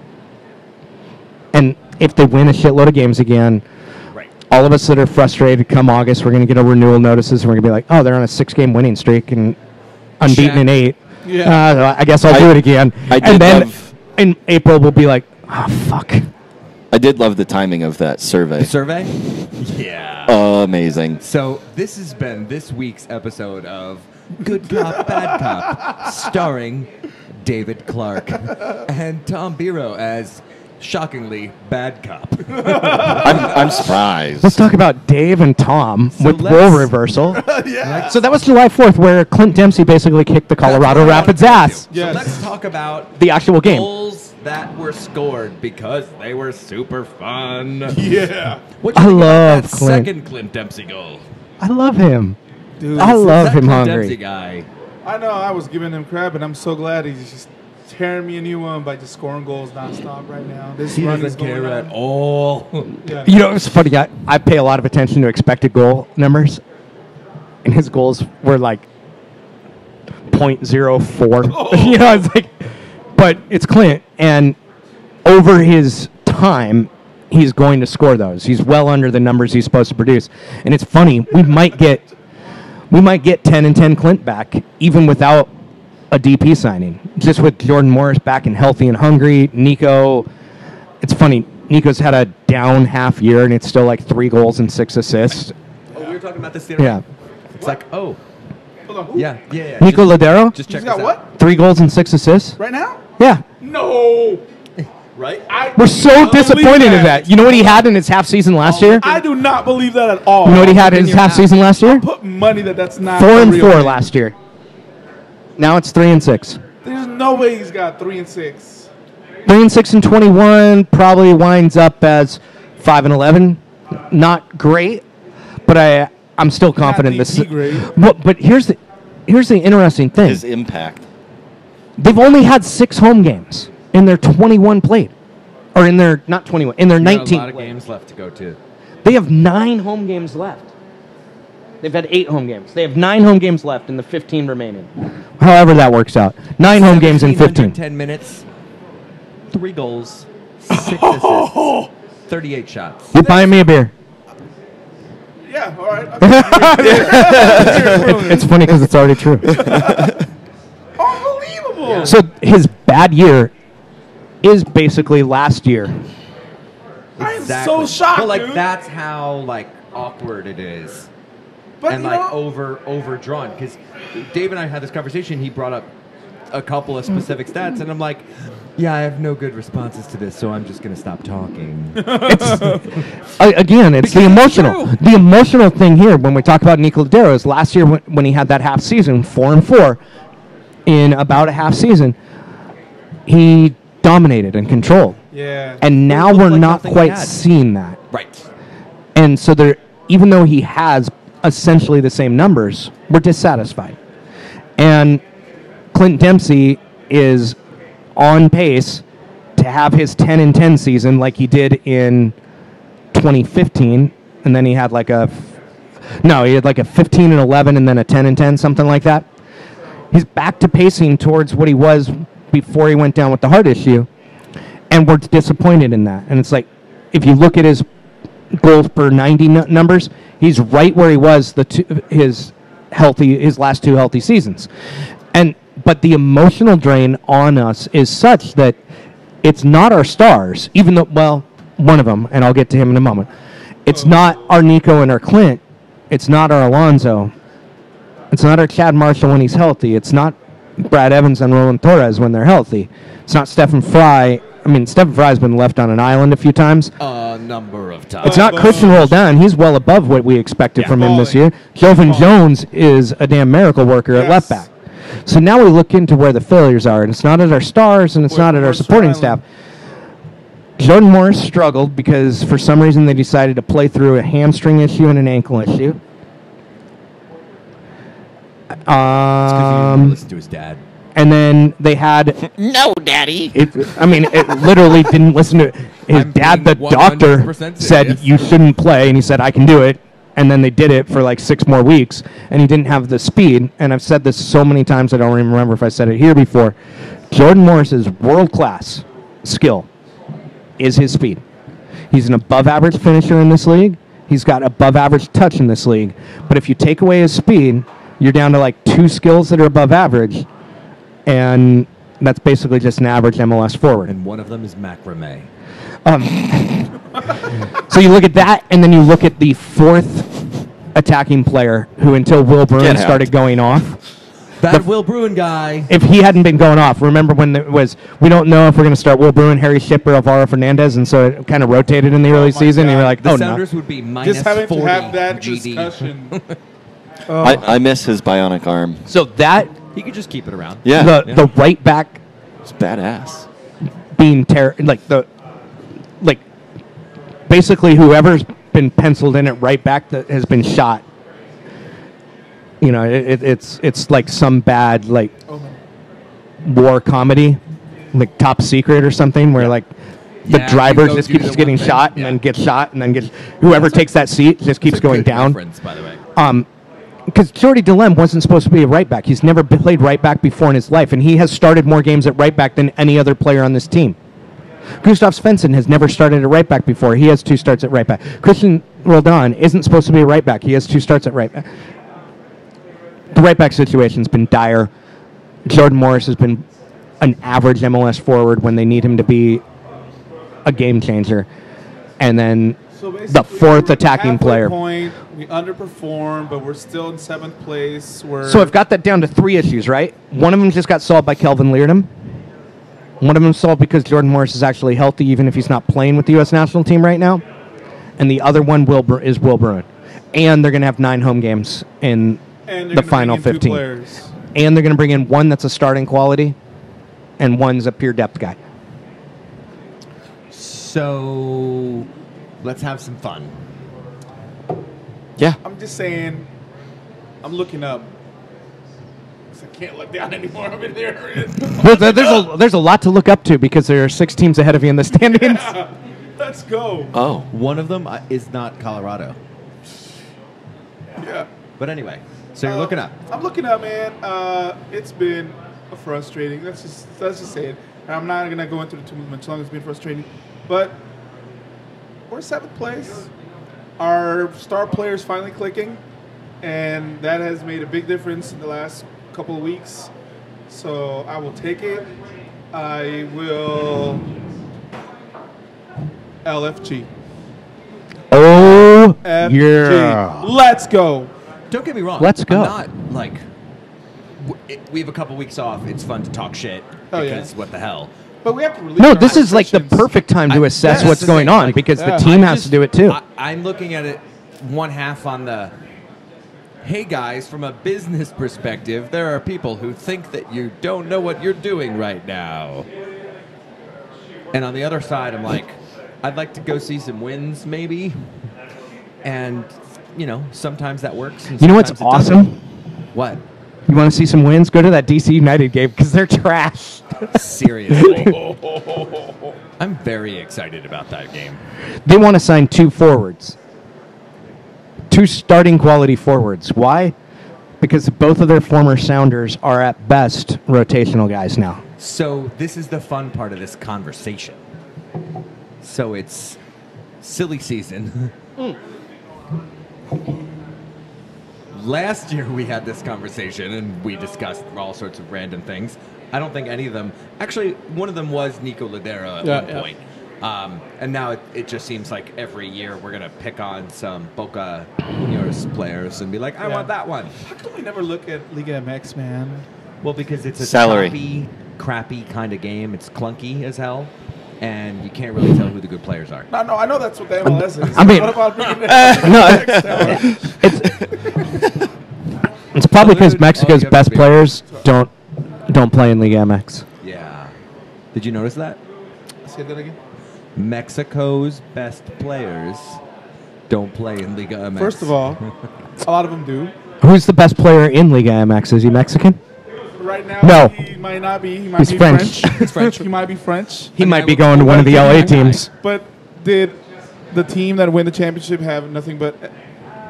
And if they win a shitload of games again, all of us that are frustrated come August, we're going to get our renewal notices, and we're going to be like, oh, they're on a 6-game winning streak and unbeaten in 8. Yeah. I guess I'll do it again. And then in April, we'll be like, oh, fuck. I did love the timing of that survey. The survey? Yeah. Amazing. So this has been this week's episode of Good Cop, Bad Cop, starring David Clark and Tom Biro as, shockingly, Bad Cop. I'm surprised. Let's talk about Dave and Tom with role reversal. So that was July 4th, where Clint Dempsey basically kicked the Colorado Rapids ass. So let's talk about The actual game. goals that were scored because they were super fun. Yeah. What do I you think love about that Clint. second Clint Dempsey goal? I love him. Dude, I love That him Clint hungry. Dempsey guy. I know I was giving him crap, and I'm so glad he's just tearing me a new one by just scoring goals nonstop right now. This He run is doesn't care going at on. all. Yeah. You know, it's funny. I pay a lot of attention to expected goal numbers, and his goals were like 0.04. Oh. You know, it's like, but it's Clint, and over his time, he's going to score those. He's well under the numbers he's supposed to produce, and it's funny. We might get 10 and 10 Clint back even without a DP signing. Just with Jordan Morris back and healthy and hungry, Nico. It's funny. Nico's had a down half year, and it's still like 3 goals and 6 assists. Oh, we were talking about this the other Yeah. day. It's like, oh, Hold on. Who? yeah. Nico Ladero, Just He's check got this what? out. 3 goals and 6 assists. Right now? Yeah. No. Right? We're so disappointed in that. You know what he had in his half season last year? I do not believe that at all. You know what he had in his half season last year? Put money that's not 4 and a real 4 thing. last year. Now it's 3 and 6. There's no way he's got 3 and 6. 3 and 6 and 21 probably winds up as 5 and 11. Not great, but I'm still confident Not this. DP grade. But here's the interesting thing. His impact. They've only had 6 home games in their 21 played, or in their not 21 in their You got 19. a lot of played. games left to go to. They have 9 home games left. They've had 8 home games. They have 9 home games left in the 15 remaining. However that works out. 9 home games in 15. 10 minutes, 3 goals, 6 assists, 38 shots. You buying me a beer? Yeah, all right. It's funny because it's already true. Unbelievable. So his bad year is basically last year. I'm so shocked, But like dude. that's how like awkward it is. But And you like know, overdrawn because Dave and I had this conversation. He brought up a couple of specific stats, and I'm like, yeah, I have no good responses to this, so I'm just gonna stop talking. Again, it's the emotional. The emotional thing here when we talk about Nico Ladero is last year when he had that half season, 4 and 4, in about a half season, he dominated and controlled. yeah. And now looked we're like not nothing he quite had. seeing that. Right. And so there, even though he has essentially the same numbers, we're dissatisfied. And Clint Dempsey is on pace to have his 10 and 10 season like he did in 2015, and then he had like a 15 and 11 and then a 10 and 10, something like that. He's back to pacing towards what he was before he went down with the heart issue, and we're disappointed in that. And it's like, if you look at his goals per 90 numbers, he's right where he was his last 2 healthy seasons. But the emotional drain on us is such that it's not our stars, even though, well, one of them, and I'll get to him in a moment. It's not our Nico and our Clint. It's not our Alonso. It's not our Chad Marshall when he's healthy. It's not Brad Evans and Roland Torres when they're healthy. It's not Stephen Fry. I mean, Stephen Fry's been left on an island a few times. A number of times. It's not Christian Roldan. He's well above what we expected from him this year. Jovan Jones is a damn miracle worker at left back. So now we look into where the failures are, and it's not at our stars, and it's not at our supporting staff. Jordan Morris struggled because for some reason they decided to play through a hamstring issue and an ankle issue. Listen to his dad. And then they had No, Daddy. it literally didn't listen to his I'm dad. being The doctor 100% said serious. you shouldn't play, and he said I can do it. And then they did it for like 6 more weeks, and he didn't have the speed. And I've said this so many times, I don't even remember if I said it here before. Jordan Morris's world-class skill is his speed. He's an above-average finisher in this league. He's got above-average touch in this league. But if you take away his speed, you're down to like 2 skills that are above average, and that's basically just an average MLS forward. And one of them is macrame. So you look at that, and then you look at the 4th attacking player who, until Will Bruin started going off. That Will Bruin guy. If he hadn't been going off, remember when it was, we don't know if we're going to start Will Bruin, Harry Shipper, Alvaro Fernandez, and so it kind of rotated in the early season, God. and you're like, The oh, Sounders no. would be minus Just having 40 to have that GD. discussion. I miss his bionic arm. So that, He could just keep it around. Yeah. the right back It's badass. being basically whoever's been penciled in at right back that has been shot. You know, it's like some bad like war comedy, like Top Secret or something, where like the Yeah, driver you go just do keeps the getting one thing. shot and Yeah. then gets shot and then gets whoever takes that seat just keeps It's a going good down. reference, by the way. Because Jordy DeLem wasn't supposed to be a right back. He's never played right back before in his life, and he has started more games at right back than any other player on this team. Gustav Svensson has never started at right back before. He has 2 starts at right back. Christian Roldan isn't supposed to be a right back. He has 2 starts at right back. The right back situation's been dire. Jordan Morris has been an average MLS forward when they need him to be a game changer. And then So the basically, 4th attacking halfway player. Point, we underperformed, but we're still in 7th place. So I've got that down to 3 issues, right? One of them just got solved by Kelvin Leardom. One of them solved because Jordan Morris is actually healthy, even if he's not playing with the U.S. national team right now. And the other one is Will Bruin. And they're going to have 9 home games in the final 15. And they're going to bring in one that's a starting quality, and one's a pure depth guy. So let's have some fun. Yeah. I'm just saying, I'm looking up. 'Cause I can't look down anymore. I'm in there. There's a lot to look up to because there are 6 teams ahead of you in the standings. Yeah, let's go. Oh. One of them is not Colorado. Yeah. But anyway, so you're looking up. I'm looking up, man. It's been frustrating. Let's just say it. And I'm not gonna go into it too much longer. It's been frustrating, but we're 7th place. Our star players finally clicking, and that has made a big difference in the last couple of weeks. So I will take it. I will LFG. Oh, FG. yeah. Let's go. Don't get me wrong. Let's go. I'm not like we have a couple weeks off. It's fun to talk shit Oh, yeah. because what the hell. But we have to release No, our this is like the restrictions. perfect time to assess that's what's the going thing, on like, because the yeah. team has to do it too. I'm looking at it one half on the, hey guys, from a business perspective, there are people who think that you don't know what you're doing right now. And on the other side, I'm like, I'd like to go see some wins maybe. And, you know, sometimes that works. And You know what's sometimes it doesn't. awesome? What? You want to see some wins? Go to that DC United game because they're trash. Seriously. I'm very excited about that game. They want to sign 2 forwards. 2 starting quality forwards. Why? Because both of their former Sounders are at best rotational guys now. So this is the fun part of this conversation. So it's silly season. Last year we had this conversation and we discussed all sorts of random things. I don't think any of them... Actually, one of them was Nico Ladera at one point. And now it just seems like every year we're going to pick on some Boca Juniors players and be like, I want that one. How come we never look at Liga MX, man? Well, because it's a Salary. crappy kind of game. It's clunky as hell, and you can't really tell who the good players are. No, I know that's what the MLS is. I mean- what about bringing It's probably because All Mexico's you have best to be- players don't play in Liga MX. Yeah. Did you notice that? Say that again. Mexico's best players don't play in Liga MX. First of all, a lot of them do. Who's the best player in Liga MX? Is he Mexican? Right now, No. he might not be. He might He's be French. He's French. He might be French. He I might be would- going to one of the But LA he's my guy. teams. But did the team that win the championship have nothing but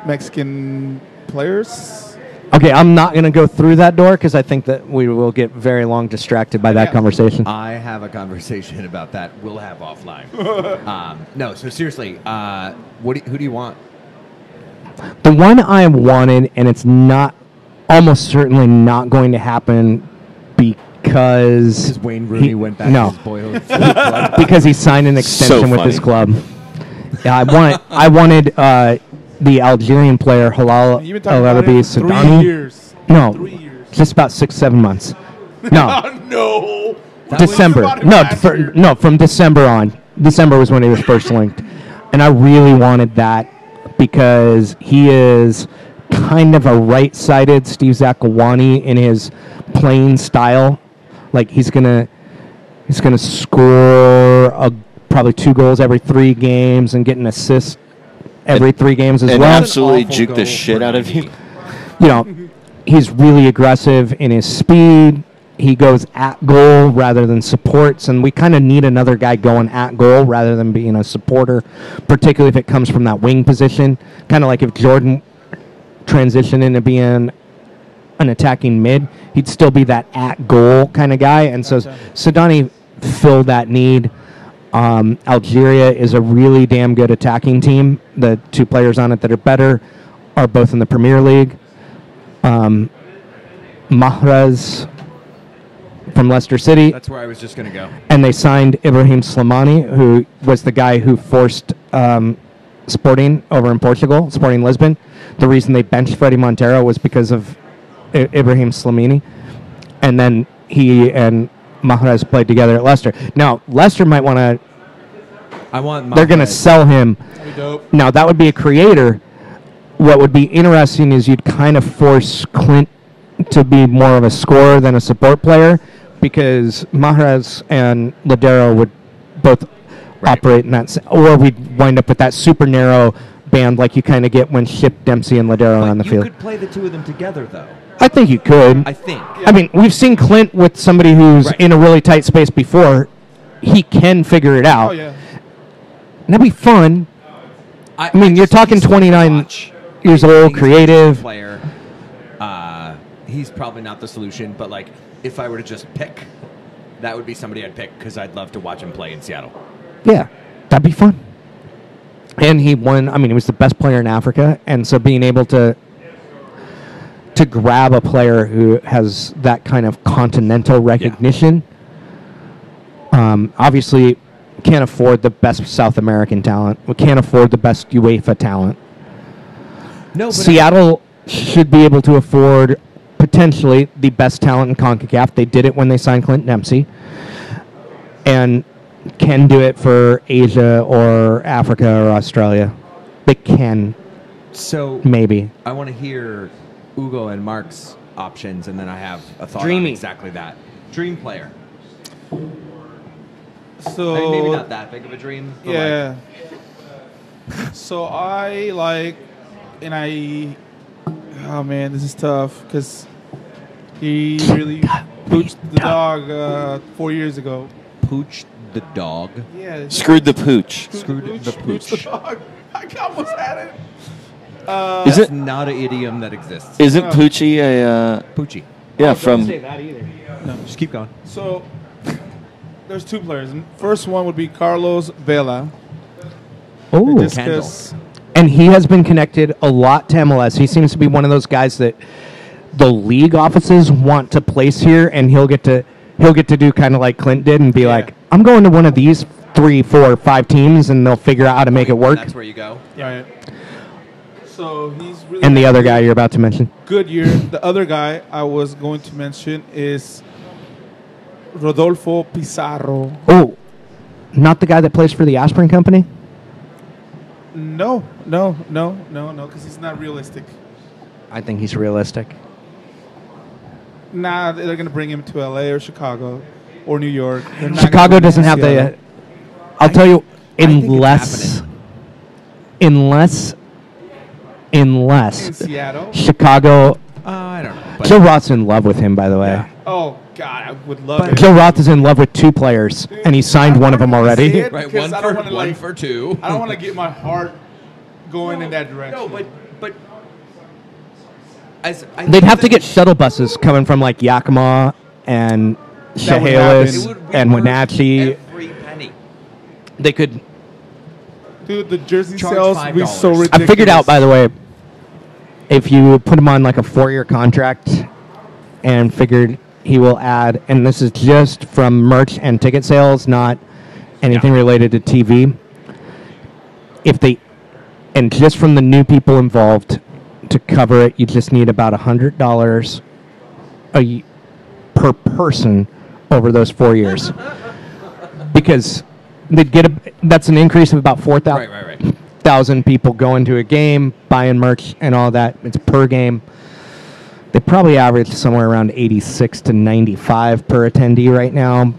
Mexican players. Okay, I'm not going to go through that door because I think that we will get very long distracted by that conversation. I have a conversation about that we'll have offline. No, so seriously, who do you want? The one I wanted, and it's not, almost certainly not going to happen because Wayne Rooney went back to his boyhood club. because he signed an extension with his club. Yeah, I wanted the Algerian player Halal You've been talking El about Arabi it 3 Sudani. years. No, 3 years. just about 6-7 months. No, No. December. About him No, last year. no, from December on. December was when he was first linked, and I really wanted that because he is kind of a right-sided Steve Zakawani in his playing style. Like he's gonna score probably 2 goals every 3 games and get an assist every 3 games as And well. absolutely juke the shit out of you. You know, he's really aggressive in his speed. He goes at goal rather than supports, and we kind of need another guy going at goal rather than being a supporter, particularly if it comes from that wing position. Kind of like if Jordan transitioned into being an attacking mid, he'd still be that at goal kind of guy. And so Sudani filled that need. Algeria is a really damn good attacking team. The 2 players on it that are better are both in the Premier League. Mahrez from Leicester City. That's where I was just going to go. And they signed Ibrahim Slimani, who was the guy who forced Sporting over in Portugal, Sporting Lisbon. The reason they benched Freddie Montero was because of Ibrahim Slimani. And then he and Mahrez played together at Leicester. Now, Leicester might want to... They're going to sell him. That'd be dope. Now, that would be a creator. What would be interesting is you'd kind of force Clint to be more of a scorer than a support player because Mahrez and Ladero would both operate in that... Or we'd wind up with that super narrow band like you kind of get when Ship, Dempsey, and Ladero are on the field. You could play the 2 of them together, though. I think you could. I think. I mean, we've seen Clint with somebody who's in a really tight space before. He can figure it out. Oh, yeah. That'd be fun. I mean, you're talking 29 years old, creative. Player. He's probably not the solution, but like, if I were to just pick, that would be somebody I'd pick because I'd love to watch him play in Seattle. Yeah, that'd be fun. And he won. I mean, he was the best player in Africa, and so being able to grab a player who has that kind of continental recognition, obviously can't afford the best South American talent. We can't afford the best UEFA talent. No, but Seattle should be able to afford potentially the best talent in CONCACAF. They did it when they signed Clint Dempsey, and can do it for Asia or Africa or Australia. They can. So maybe. I want to hear Ugo and Mark's options, and then I have a thought on Dreamy. exactly that. Dream player. So I mean, maybe not that big of a dream. But yeah. So I like, and I. Oh man, this is tough because he really pooched the dog 4 years ago. Pooched the dog. Yeah. Screwed the pooch. Screwed the Pooched pooch. the dog. I almost had it. Is That's it? not an idiom that exists. Isn't Poochie a? Poochie. Yeah, from. that either. Just keep going. So there's 2 players. First one would be Carlos Vela. Oh, Just 'cause- and he has been connected a lot to MLS. He seems to be one of those guys that the league offices want to place here, and he'll get to do kind of like Clint did and be like, I'm going to one of these 3, 4, 5 teams, and they'll figure out how to make it work. That's where you go. Right. So he's really. And the other guy you're about to mention. Good year. The other guy I was going to mention is Rodolfo Pizarro. Oh, not the guy that plays for the aspirin company? No, because he's not realistic. I think he's realistic. Nah, they're going to bring him to LA or Chicago or New York. They're not Chicago gonna bring doesn't him have to Seattle. the... I'll tell you, think it's unless In Seattle? Chicago... I don't know. But Joe Roth's in love with him, by the way. Oh, God, I would love it. Joe Roth is in love with 2 players, and he signed one of them I don't already. see it right, because one I don't for wanna, one like- for 2. I don't want to get my heart going in that direction. No, but They'd have to get shuttle buses coming from like Yakima and That would Chehalis happen. and Wenatchee. Every penny. They could. Dude, the jersey Charge sales would be so $5. ridiculous. I figured out, by the way, if you put him on like a 4-year contract and figured he will add, and this is just from merch and ticket sales, not anything related to TV. And just from the new people involved to cover it, you just need about $100 per person over those 4 years. Because they'd get that's an increase of about 4,000 Right. people going to a game, buying merch and all that. It's per game. They probably average somewhere around 86 to 95 per attendee right now.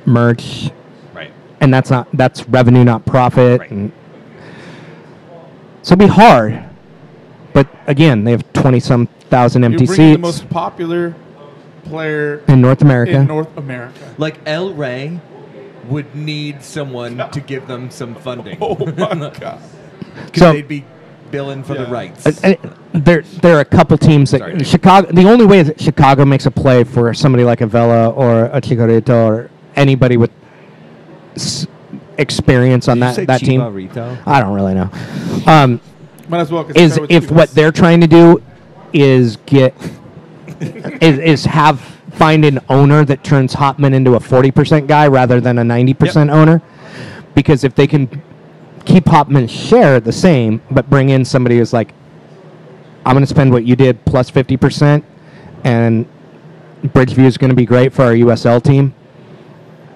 Merch, Right. and that's revenue, not profit. Right. And so it'd be hard. But again, they have 20-some thousand empty You're bringing seats the most popular player in North America. in North America. Like El Rey would need someone to give them some funding. Oh my god! Because So- they'd be billing for the Yeah. rights. There are a couple teams that Sorry. Chicago. The only way that Chicago makes a play for somebody like a Vela or a Chicharito or anybody with experience on that team. Rito? I don't really know. Might as well. 'cause Is start with if Chivas. what they're trying to do is find an owner that turns Hopman into a 40% guy rather than a 90% owner, because if they can keep Hopman's share the same but bring in somebody who's like, I'm going to spend what you did plus 50%, and Bridgeview is going to be great for our USL team,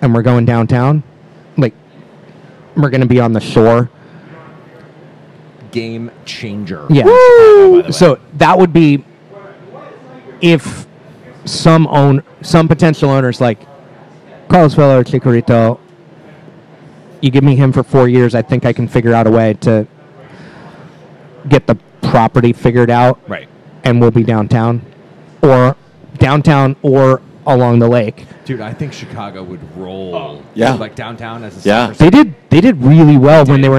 and we're going downtown, like we're going to be on the shore. Game changer. Yeah. By the way. So that would be if some potential owners like Carlos Vela or Chicharito, you give me him for 4 years, I think I can figure out a way to get the property figured out, Right. and we'll be downtown or along the lake. Dude, I think Chicago would roll. Yeah. Like downtown as a Yeah. soccer They did really well when they were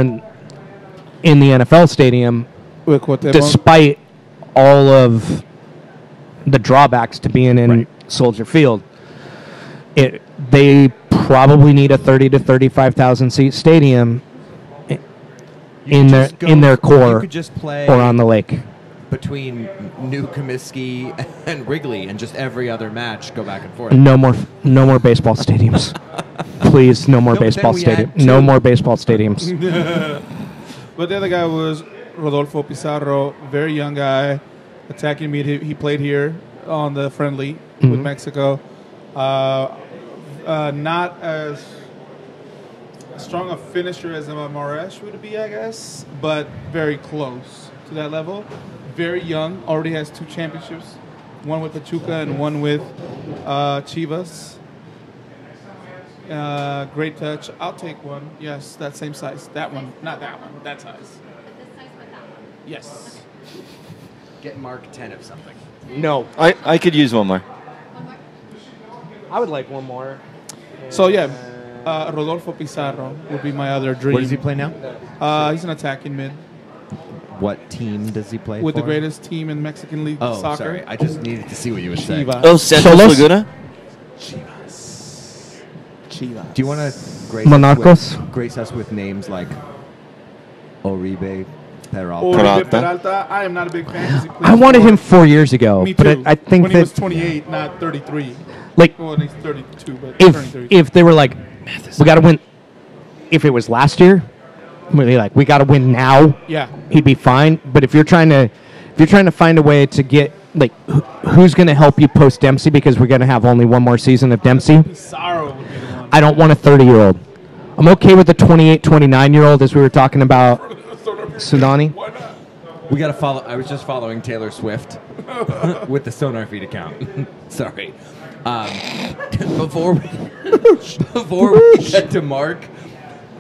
in the NFL stadium, With Cuauhtemoc. despite all of the drawbacks to being in Right. Soldier Field. They probably need a 30 to 35,000 seat stadium in their You core could just play or on the lake. between New Comiskey and Wrigley, and just every other match go back and forth. No more baseball stadiums. Please, no more No, but baseball then we stadiums. had No two. more baseball stadiums. But the other guy was Rodolfo Pizarro, very young guy, attacking mid. He played here on the friendly with Mexico. Not as strong a finisher as Maresh would be, I guess, but very close to that level. Very young, already has 2 championships, one with Pachuca and one with Chivas. Great touch. I'll take one. Yes, that same size. That one, not that one. That size. This size with that one. Yes. Get Mark 10 of something. No, I could use one more. One more. I would like one more. So yeah, Rodolfo Pizarro would be my other dream. Where does he play now? He's an attacking mid What team does he play with for? the greatest team in Mexican League Oh, soccer. sorry. I just needed to see what you were saying. Chivas. Oh, Santos Solos? Laguna? Chivas. Do you want to Monarcos? grace us with names like Oribe Peralta? Oribe Peralta. Peralta. I am not a big fan. 'cause he plays I wanted for- him 4 years ago, Me but too. I think when he was that 28, not 33. like Well, he's 32, but turning 33. if they were like, we got to win. If it was last year, we'd be like, we got to win now. Yeah. He'd be fine. But if you're trying to find a way to get like who's going to help you post Dempsey, because we're going to have only one more season of Dempsey. Pizarro would be the one. I don't want a 30-year-old. I'm okay with a 28, 29-year-old, as we were talking about Sudani. Why not? We got to follow. I was just following Taylor Swift with the SonarFeed account. Sorry. Before we get to Mark,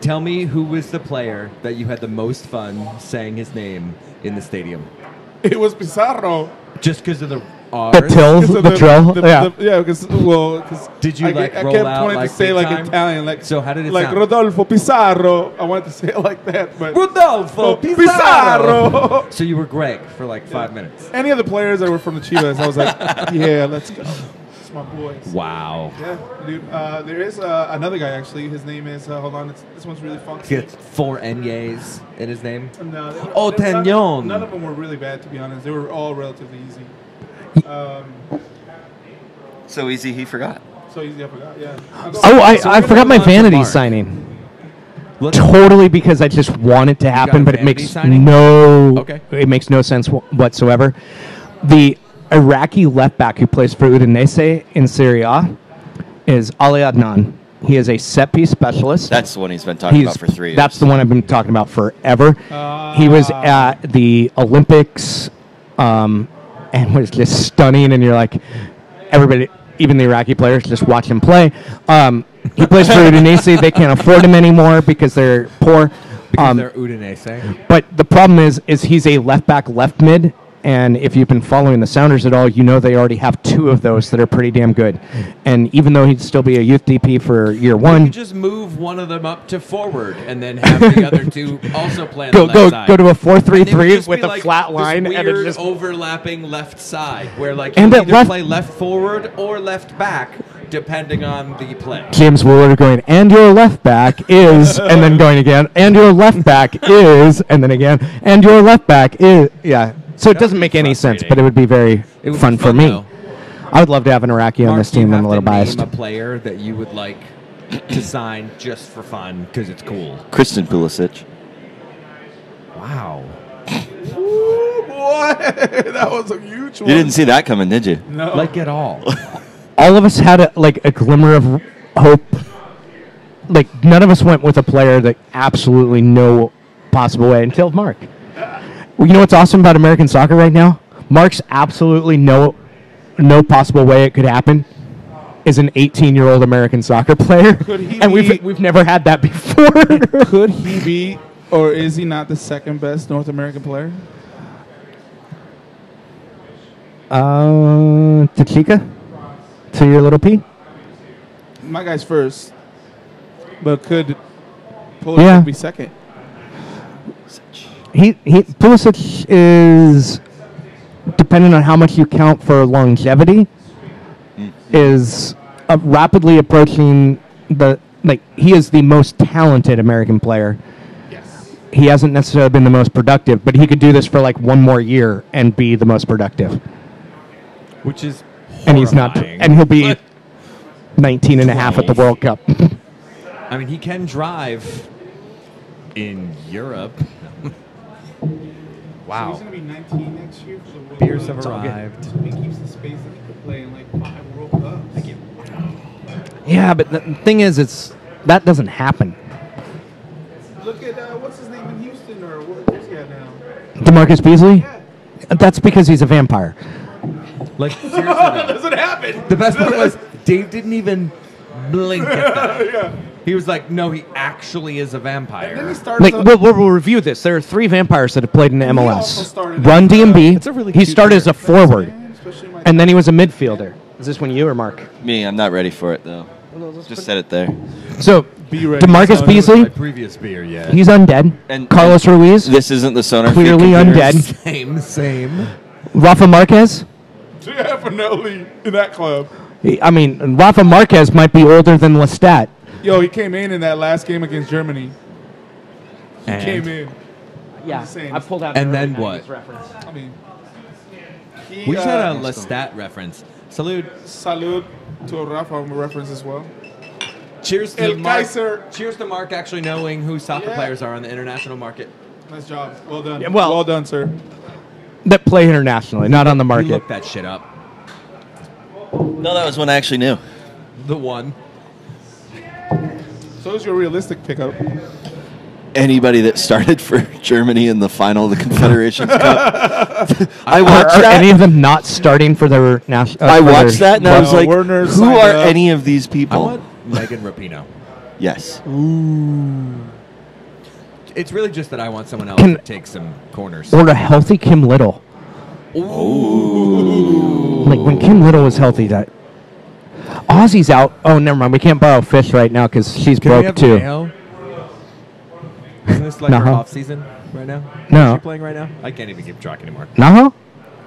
tell me who was the player that you had the most fun saying his name in the stadium? It was Pizarro. Just because of the R's? till, 'Cause of the trill. Yeah. yeah, because Did you, I, like, I roll kept out, wanting like, to say big like time? Italian, like So how did it like sound? Rodolfo Pizarro. I wanted to say it like that, but Rodolfo Pizarro. So you were Greg for like 5 minutes. Any of the players that were from the Chivas, I was like, yeah, let's go. It's my boys. Wow. Yeah, dude. There is another guy actually. His name is hold on. This one's really funky. He gets 4 Nyes in his name. No, Oh, none Teñón. None of them were really bad, to be honest. They were all relatively easy. So easy, he forgot. So easy, I forgot. Yeah. Oh, I we're forgot my moving on to vanity Mark. signing. Let's- Totally because I just want it to happen, a but it vanity makes signing? it makes no sense whatsoever. The Iraqi left back who plays for Udinese in Serie A is Ali Adnan. He is a set piece specialist. That's the one he's been talking about for 3 years. That's the one I've been talking about forever. He was at the Olympics and was just stunning, and you're like, everybody, even the Iraqi players, just watch him play. He plays for Udinese. They can't afford him anymore because they're poor. Because they're Udinese. But the problem is he's a left back, left mid, and if you've been following the Sounders at all, you know they already have 2 of those that are pretty damn good. And even though he'd still be a youth DP for year You one, just move one of them up to forward and then have the other 2 also play on go the left side. to a And it would 4-3-3 just with be a like flat this line, and weird it just overlapping left side where like And you that either left- play left forward or left back depending on the play. James Wooler going, and your left back is, and then going again, and your left back is, and then again, and your left back is, yeah. So it doesn't make any sense, but it would be very It would fun be for fun, me. though. I would love to have an Iraqi on Mark, this do you team. I'm have a little to biased. name a player that you would like to sign just for fun because it's cool. Kristen Pulisic. Wow. Ooh, boy, that was a huge one. You didn't see that coming, did you? No. Like it all. All of us had a glimmer of hope. Like none of us went with a player that absolutely no possible way until Mark. Well, you know what's awesome about American soccer right now? Mark's absolutely no possible way it could happen is an 18-year-old American soccer player, Could he and be- we've never had that before. Could he be, or is he not the second best North American player? Tachika, to your little P. My guy's first, but could Pulisic Yeah. be second? He Pulisic is, depending on how much you count for longevity, is rapidly approaching he is the most talented American player. Yes. He hasn't necessarily been the most productive, but he could do this for like one more year and be the most productive. Which is And he's not, horrifying. and he'll be 19 and a half at the 12. World Cup. I mean, he can drive in Europe. So Wow. he's gonna be 19 next year for the World Beers Cup. have arrived. He keeps the space that he could play in like 5 World Cups. Thank you. Yeah, but the thing is, that doesn't happen. Look at what's his name in Houston, or where's he at now? DeMarcus Beasley? Yeah. That's because he's a vampire. Like, seriously, That though. doesn't happen. The best part was Dave didn't even blink at that. Yeah. He was like, no, he actually is a And then vampire. he starts. Like, we'll review this. There are 3 vampires that have played in the also MLS. started Run as, DMB. It's a really He cute started as a player. forward, and then he was a midfielder. Is this one you or Mark? Me, I'm not ready for it though. Just set it there. So, Be ready. DeMarcus Son. My Beasley, previous beer, yeah. he's undead. And- Carlos Ruiz, This isn't the SonarFeed clearly computers. undead. Same. Rafa Marquez. Definitely in that club. I mean, Rafa Marquez might be older than Lestat. Yo, he came in that last game against Germany. He And- came in. Yeah, Just saying. I pulled out. And the then early what? 90s reference. I mean, We just had a Lestat reference. Salute. salute to Rafa reference as well. Cheers to El Mark. Kaiser. Cheers to Mark actually knowing who soccer Yeah. players are on the international market. Nice job. Well done. Yeah, well- well done, sir. That play internationally, not on the You market. looked that shit up. No, that was one I actually knew. The one. So is your realistic pickup. Anybody that started for Germany in the final of the Confederations Cup. I Are, watched are any that. of them not starting for their national? I watched that and I was like, Werner who signed are up. any of these I people? want Megan Rapinoe. Yes. It's really just that I want someone else Can- to take some corners. Or a healthy Kim Little. Like when Kim Little was healthy, that Ozzy's out. Oh, never mind. We can't borrow Fish right now because she's Can we broke have too. Mayo? Isn't this like her Nuh-uh. off season right now? No. Is she playing right now? I can't even keep track anymore. Naho?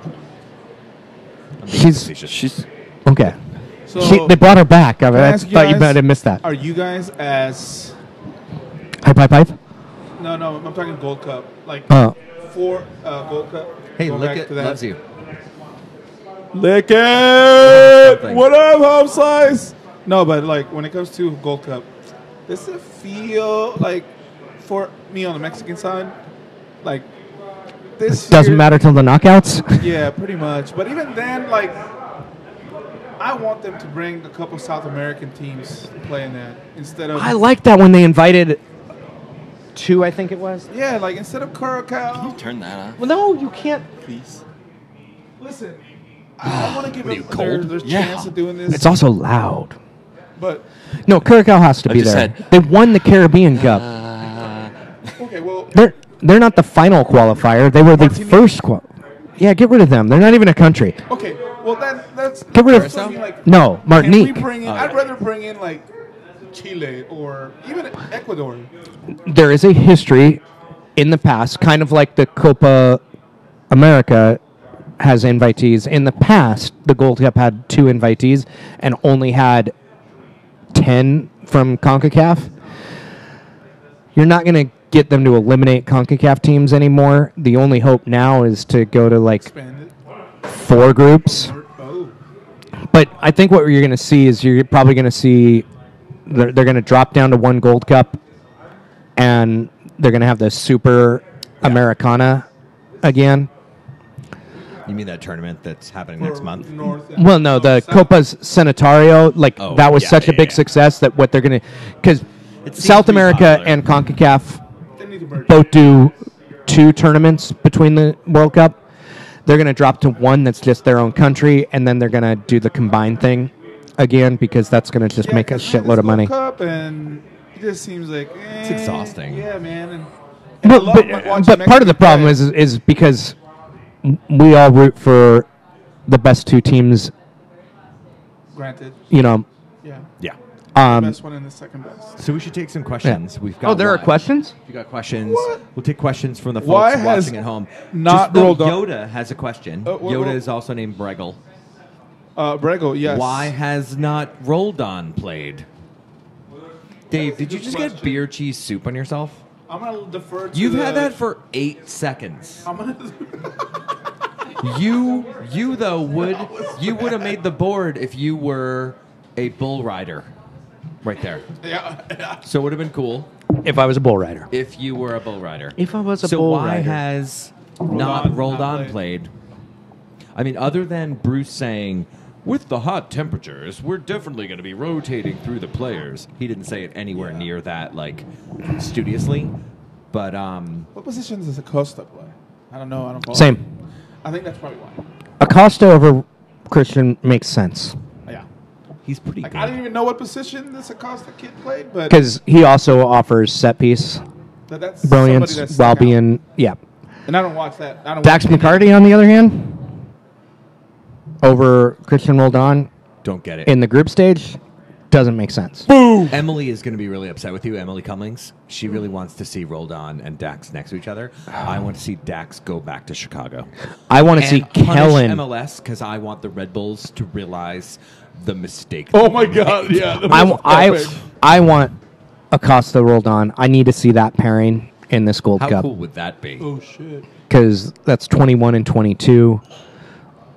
I'm being She's- facetious. She's Okay. So, They brought her back. I can I ask thought you guys, might have missed that. Are you guys as... Pipe. No, I'm talking Gold Cup. Like, Oh. for Gold Cup. Hey, going Lick back It to that. loves you. Lick it! Something. What up, home slice? No, but like when it comes to Gold Cup, does it feel like for me on the Mexican side, like this Doesn't year- matter till the knockouts. Yeah, pretty much. But even then, like I want them to bring a couple South American teams to play in that instead of I like that when they invited two, I think it was. yeah, like instead of Curacao. turn that off, Well, no, you can't. please. Listen, I want to give What are you, them their cold? chance Yeah. of doing this, It's also loud. but No, Curacao has to I be just there. said- They won the Caribbean Cup. okay, well. They're not the final qualifier. They were the Martinique. first Yeah, get rid of them. They're not even a country. Okay, well that's Get rid of- that's what I mean, like, No, can Martinique. we bring in, I'd rather bring in like Chile or even Ecuador. There is a history in the past, kind of like the Copa America has invitees. In the past, the Gold Cup had 2 invitees and only had 10 from CONCACAF. You're not going to get them to eliminate CONCACAF teams anymore. The only hope now is to go to like Expand it. 4 groups. Oh, But I think what you're going to see is you're probably going to see they're going to drop down to 1 Gold Cup, and they're going to have the Super Americana again. You mean that tournament that's happening next month? North and Well, no, the South. Copa's Centenario, like Oh, that was yeah, such a yeah, big yeah. success that what they're going to, because It seems South to be America popular. and CONCACAF They need to merge. both do 2 tournaments between the World Cup. They're going to drop to 1 that's just their own country, and then they're going to do the combined thing again because that's going to just Yeah, make a 'cause, man, shitload this of money. Gold Cup and it just seems like It's exhausting. Yeah, man. And I But, love but, watching but part of the Mexican problem play. is because we all root for the best 2 teams, Granted, you know. yeah, Yeah. the best one and the second best. So we should take some questions. We've got Oh, there are live. questions? If you got questions, What? we'll take questions from the folks Why has watching at home. not Just know rolled on- Yoda has a question. Yoda is also named Bregel. Brego, yes. Why has not Rolled On played? Dave, did you just get beer cheese soup on yourself? I'm gonna defer to You've the, had that for 8 seconds. I'm gonna. You though would have made the board if you were a bull rider, right there. yeah. So it would have been cool If I was a bull rider. if you were a bull rider. If I was a so bull why rider. has Rolled not On Rolled not On played? played? I mean, other than Bruce saying, with the hot temperatures, we're definitely going to be rotating through the players. He didn't say it anywhere near that, like, studiously. But, What position does Acosta play? I don't know. I don't follow. Same. I think that's probably why. Acosta over Christian makes sense Yeah. he's pretty Like good. I didn't even know what position this Acosta kid played, but because he also offers set piece that's brilliance somebody that's while stuck out. being And I don't watch that. I don't. Dax watch McCarty on the other hand over Christian Roldan Don't get it. in the group stage doesn't make sense. Emily is going to be really upset with you, Emily Cummings. She really wants to see Rolled On and Dax next to each other. I want to see Dax go back to Chicago. I want to see And punish Kellen. MLS because I want the Red Bulls to realize the mistake. Oh my God! Yeah. I want Acosta Roldan. I need to see that pairing in this Gold How Cup cool would that be? Oh shit. because that's 21 and 22.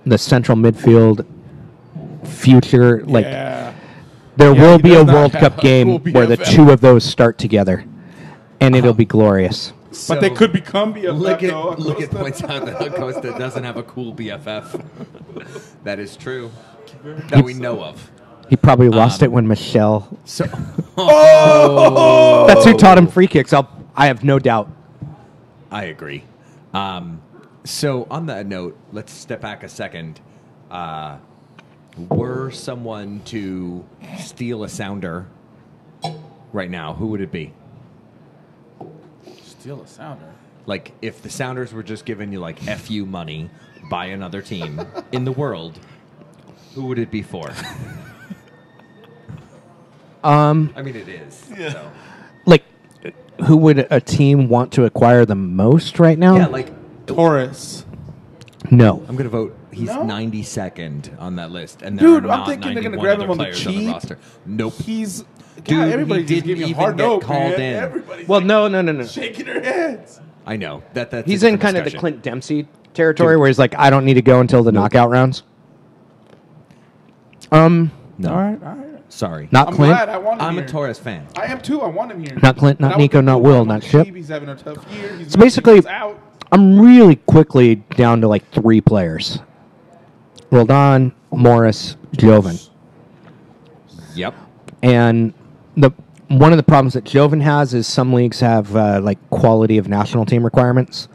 The central midfield future, like Yeah. there Yeah, will he be a does not World have Cup a game cool where the BFF. 2 of those start together, and it'll be glorious. But they could become BFF. Look though, at Acosta. points out that Acosta doesn't have a cool BFF. That is true. That we know of. He probably lost it when Michelle. So, That's who taught him free kicks. I have no doubt. I agree. So on that note, let's step back a second. Were someone to steal a sounder right now, who would it be? Steal a sounder. Like, if the Sounders were just giving you, like, FU money by another team in the world, who would it be for? I mean, it is. Yeah. So. Like, who would a team want to acquire the most right now? Yeah, like, Taurus. No. I'm going to vote. He's No? 92nd on that list. And there Dude, are I'm not thinking they're 91 gonna grab other him on the players on the cheap. roster. Nope. He's Dude, God, everybody he just didn't giving a even hard get no, called man. in. Everybody's Well, like, no. shaking their heads. I know. That's He's a in different kind of the discussion. Clint Dempsey territory where he's like, I don't need to go until the knockout rounds. No. All right. Sorry. Not I'm Clint. glad I want him I'm here. a Torres fan. I am too. I want him here. Not Clint, not And I would Nico, think not he'll Will, come not on the Chip. cheap. He's having a tough year. He's So basically, he's out. I'm really quickly down to like 3 players. Roldan, Morris, Joven. Yep. And one of the problems that Joven has is some leagues have like quality of national team requirements.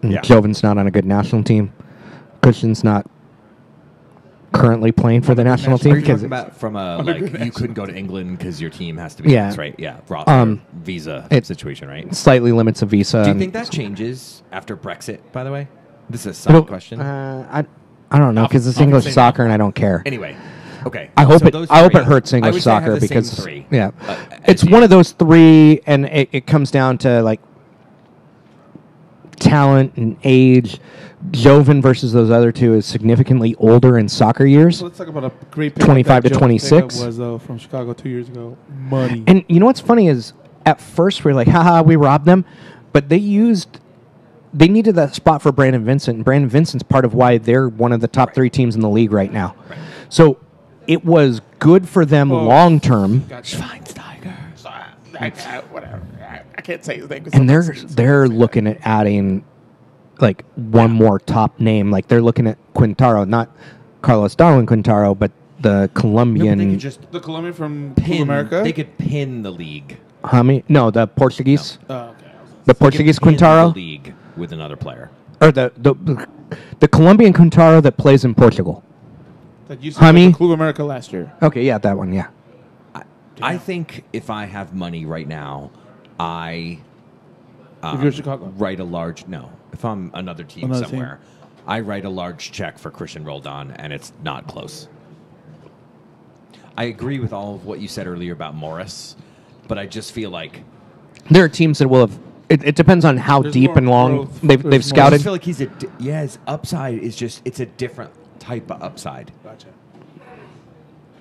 And Yeah. Joven's not on a good national team. Christian's not currently playing for the national Are team you because talking about from a, like, you couldn't go to England because your team has to be Yeah. that's right? Yeah. Roster, visa it- situation, right? slightly limits a visa. Do you and- think that changes after Brexit, by the way? This is a I don't- side question. I don't know because it's I'll English say no. soccer and I don't care. Anyway. Okay. I hope So it. those I hope three- it hurts I English would say I have soccer the same because three, yeah, as it's you. one of those 3, and it comes down to like talent and age. Joven versus those other 2 is significantly older in soccer years. So let's talk about a great pickup 25 that to Joe 26. Pickup was from Chicago 2 years ago. Money. And you know what's funny is at first we are like, haha, we robbed them, but they needed that spot for Brandon Vincent, and Brandon Vincent's part of why they're one of the top 3 teams in the league right now. So it was good for them long term. Schweinsteiger. Whatever. I can't say his name. 'cause And somebody's- they're looking at adding like one more top name. Like they're looking at Quintaro, not Carlos Darwin Quintaro, but the No, but Colombian. they could just the Colombian from pin America. They could pin the league. No, the Portuguese. Oh, okay. The They could Portuguese pin Quintaro, the league with another player. or the Colombian Quintaro that plays in Portugal. That used to Jaime? play for Club America last year. Okay, yeah, that one, yeah. I think if I have money right now, I If you're Chicago. write a large If I'm another team Another somewhere, I write a large check for Christian Roldan, and it's not close. I agree with all of what you said earlier about Morris, but I just feel like There are teams that will have. It depends on how There's deep more and long growth. they've There's more- I scouted. just feel like he's his upside is just it's a different type of upside, Gotcha.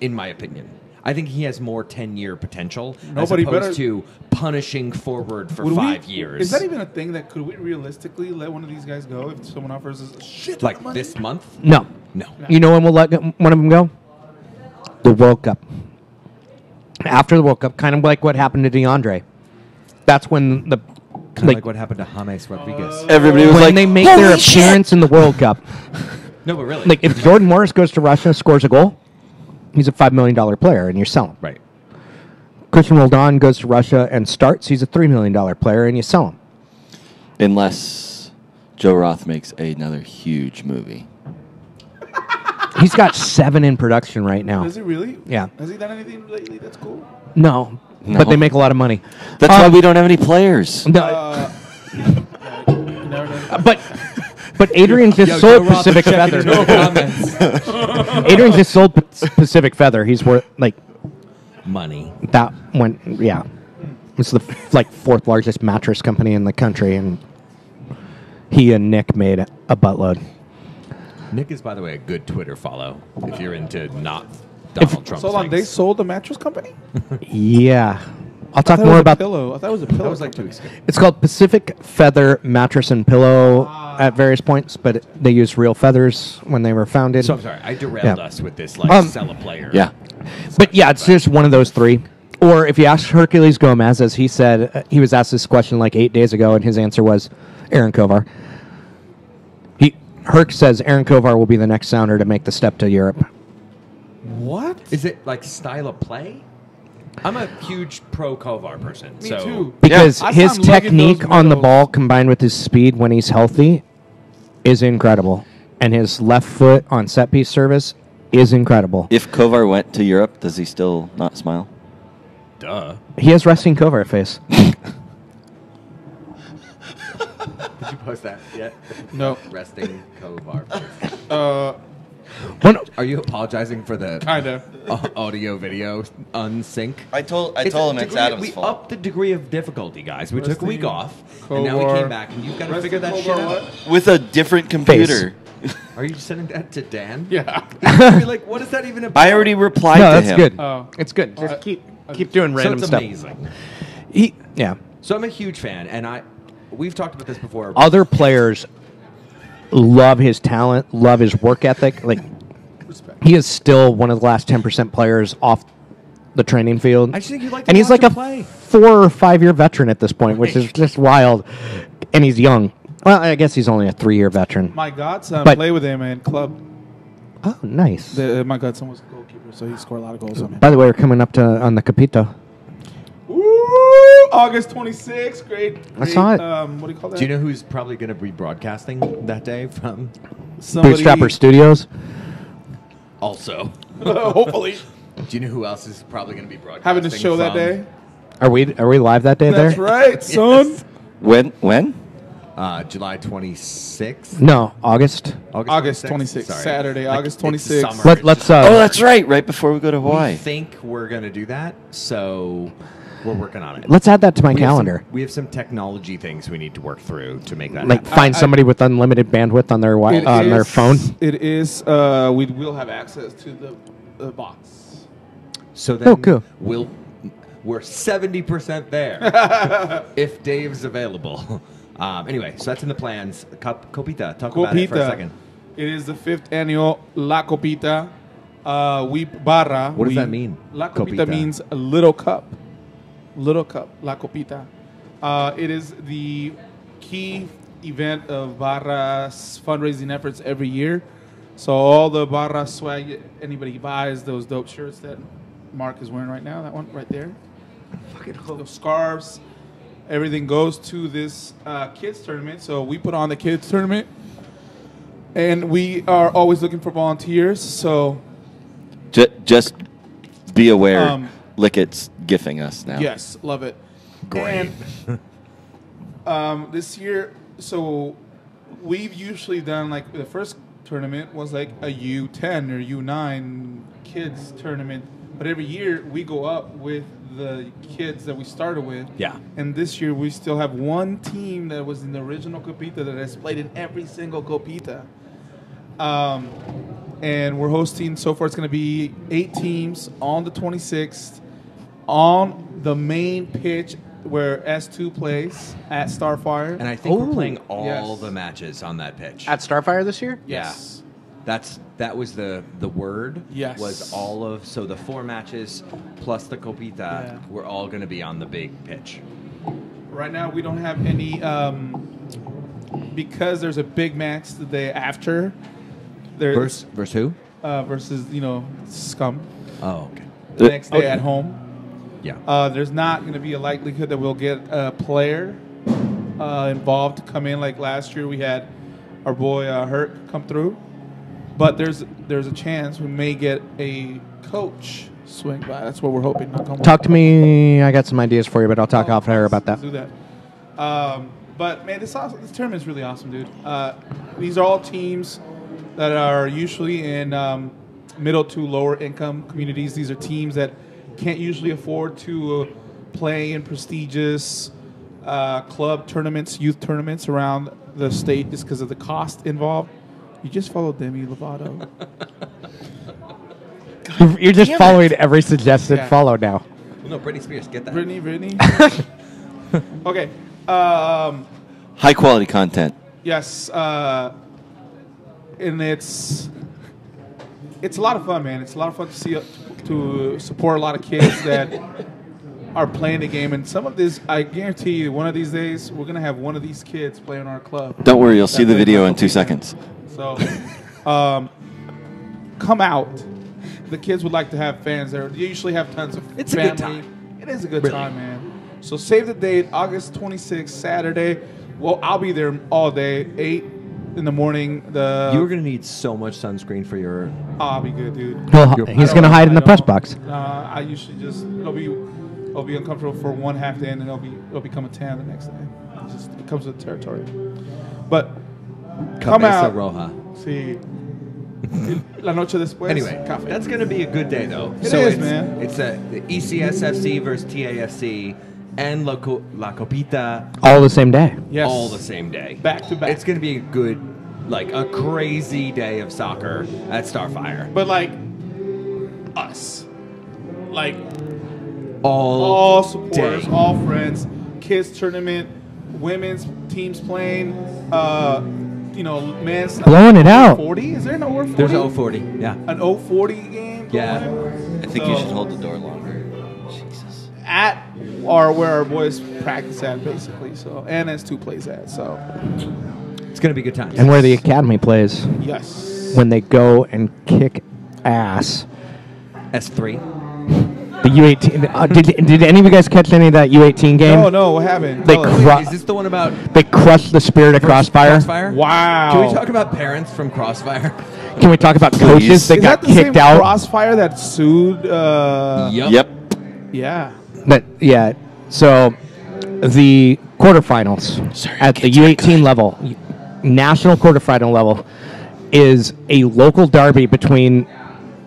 in my opinion. I think he has more 10-year potential Nobody as opposed better- to punishing forward for Would 5 we, years. Is that even a thing that could we realistically let one of these guys go if someone offers us a shit ton like of money? this month? No. No. You know when we'll let one of them go? The World Cup. After the World Cup, kind of like what happened to DeAndre. That's when the Kind of like what happened to James Rodriguez. Everybody was when like, they make "Holy their shit!" appearance in the World Cup. No, but really. Like if Jordan Morris goes to Russia, scores a goal, he's a $5 million player, and you sell him. right. Christian Roldan goes to Russia and starts, he's a $3 million player, and you sell him. Unless Joe Roth makes another huge movie. He's got 7 in production right now. Is he really? Yeah. Has he done anything lately? That's cool. No, No. but they make a lot of money. That's why we don't have any players. No, You never know. but Adrian just sold Pacific Feather. Adrian just sold Pacific Feather. He's worth like Money. that went. Yeah, it's the like 4th largest mattress company in the country, and he and Nick made a buttload. Nick is, by the way, a good Twitter follow if you're into not Donald Trump. So long. They sold the mattress company. Yeah, I'll I talk thought it more was a about. pillow. I thought it was a pillow. That was like 2 company. weeks ago. It's called Pacific Feather Mattress and Pillow at various points, but they used real feathers when they were founded. So I'm sorry, I derailed Yeah. us with this like sell a player. Yeah. But yeah, it's just one of those 3. Or if you ask Hercules Gomez, as he said, he was asked this question like 8 days ago, and his answer was Aaron Kovar. Herc says Aaron Kovar will be the next Sounder to make the step to Europe. What? Is it like style of play? I'm a huge pro Kovar person. Me so too. Because I his saw him lugging technique those on the medals. ball combined with his speed when he's healthy is incredible. And his left foot on set piece service is incredible. If Kovar went to Europe, does he still not smile? duh. He has resting Kovar face. Did you post that yet? No. Resting Kovar. Are you apologizing for the Kinda. audio video unsync? I told him it's Adam's we fault. upped the degree of difficulty, guys. We took a week Resting off, and now we Kovar. came back, and you've got to Resting figure that shit Kovar out. With a different computer. Are you sending that to Dan? Yeah. You're like, what is that even about? I already replied No, to that's him. good. Oh. It's good. Just keep doing So random it's stuff. amazing. Yeah. So I'm a huge fan, and we've talked about this before. Other players love his talent, love his work ethic. Like, Respect. he is still one of the last 10% players off the training field. I just think you'd like to and he's watch like him a play. 4 or 5 year veteran at this point, which is just wild. And he's young. Well, I guess he's only a 3-year veteran. My godson But- played with him in club. Oh, nice. My godson was a goalkeeper, so he scored a lot of goals on me. By the way, we're coming up on the Capito. Woo! August 26th. Great. I saw it. What do you call that? Do you know who's probably going to be broadcasting that day from? Bootstrapper Studios. Also, Hopefully. do you know who else is probably going to be broadcasting? Having a show that from? day. Are we live that day That's there? right, son. When? July 26th. No, August. August 26th. Sorry. Saturday, August it's 26th. summer. Let's. Oh, that's right. Right before we go to We Hawaii. think we're going to do that, so we're working on it. Let's add that to my We have some- calendar. we have some technology things we need to work through to make that Like happen. find somebody with unlimited bandwidth on their on their phone. It is. We will have access to the box. So then Oh, cool. we're 70% there if Dave's available. Anyway, so that's in the plans. Copita, talk about it for a second. It is the 5th annual La Copita. We barra. What does that mean, La Copita, Copita? means a little cup. Little cup. La Copita. It is the key event of Barra's fundraising efforts every year. So all the Barra swag anybody buys, those dope shirts that Mark is wearing right now, that one right there. Those scarves. Everything goes to this kids tournament. So we put on the kids tournament, and we are always looking for volunteers. So Just be aware. Lickett's gifting us now. yes, love it. Great. And, this year, so we've usually done like the first tournament was like a U10 or U9 kids tournament, but every year we go up with the kids that we started with. Yeah. And this year we still have one team that was in the original Copita that has played in every single Copita. And we're hosting, so far it's going to be 8 teams on the 26th on the main pitch where S2 plays at Starfire. And I think we're Ooh. playing all Yes. the matches on that pitch. At Starfire this year? Yes. That was the word. Yes. Was all of so the 4 matches plus the Copita Yeah. were all going to be on the big pitch. Right now we don't have any because there's a big match the day after. There's Verse who? versus Scum Oh, okay. the next day at home. Yeah. There's not going to be a likelihood that we'll get a player involved to come in like last year. We had our boy Hurt come through, but there's a chance we may get a coach swing by. That's what we're hoping. Talk to me. I got some ideas for you, but I'll talk off air about that. Let's do that. But man, this tournament is really awesome, dude. These are all teams that are usually in middle to lower income communities. These are teams that can't usually afford to play in prestigious club tournaments, youth tournaments around the state just because of the cost involved. You just follow Demi Lovato. You're just following every suggested Yeah. follow now. Well, no, Britney Spears, get that. Brittany. Okay. High quality content. Yes. And it's a lot of fun, man. It's a lot of fun to support a lot of kids that are playing the game. And some of this, I guarantee you, one of these days, we're going to have one of these kids play in our club. Don't worry, you'll see the That video plays in 2 seconds. So, come out. The kids would like to have fans there. You usually have tons of It's a family. good time. It is a good Really. time, man. So save the date, August 26th, Saturday. Well, I'll be there all day, 8 in the morning. You were going to need so much sunscreen for your. I'll be good, dude. He's going to hide in the press box. I usually just it'll be uncomfortable for one half day, and then it'll become a tan the next day. It comes with the territory. But come Cabeza out. Roja. Sí. La noche después. Anyway, café. that's going to be a good day, though. It is, it's, man. It's the ECSFC versus TAFC and La Copita All the same day. Yes. all the same day. Back to back. It's going to be a good, like a crazy day of soccer at Starfire. But like us, like All all supporters, day. all friends, kids tournament, women's teams playing, men's Blowing it out. 40? Is there an over 40? There's 040, yeah. An 040 game. Yeah. going? I think you should hold the door longer. Jesus. At or where our boys practice at, basically. So and S2 plays at. So It's going to be a good time. And where the academy plays yes. when they go and kick ass. S3. The U18. Did any of you guys catch any of that U18 game? No, what happened? They Tell us. cru- Is this the one about They crushed the spirit of Crossfire. Crossfire? Wow. Can we talk about parents from Crossfire? Can we talk about coaches that Is got that the kicked same out? Crossfire that sued? Yep. Yeah. Yeah. So the quarterfinals at the U18 level, national quarterfinal level, is a local derby between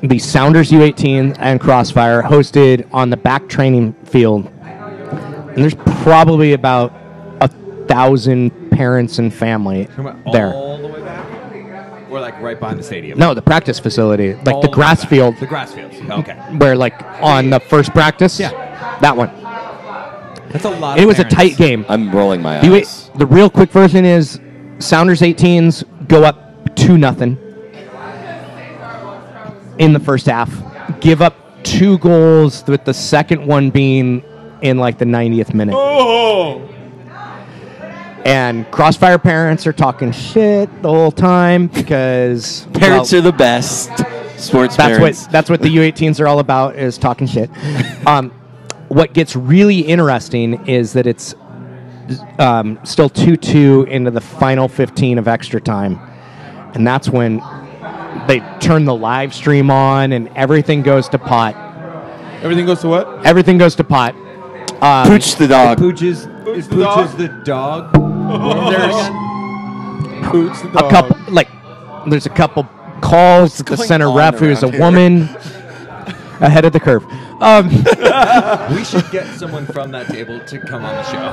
the Sounders U18 and Crossfire, hosted on the back training field. And there's probably about 1,000 parents and family there. All the way back? Or like right behind the stadium? No, the practice facility, like All the way grass back. field, The grass fields. Okay. where like on the first practice. Yeah. That one. That's a lot It of was a parents. tight game. I'm rolling my The, eyes. the real quick version is Sounders 18s go up 2-0 in the first half, give up 2 goals, with the second one being in like the 90th minute. Oh. And Crossfire parents are talking shit the whole time because Parents are the best. Sports parents. that's what the U18s are all about, is talking shit. What gets really interesting is that it's still 2-2 into the final 15 of extra time, and that's when they turn the live stream on and everything goes to pot. Everything goes to what? Everything goes to pot. Pooch the dog. Pooch's Pooch the Pooch's dog? the dog. Pooch the A dog. couple, like, there's a couple calls to the going center on ref, who's a around here? woman, ahead of the curve. We should get someone from that table to come on the show.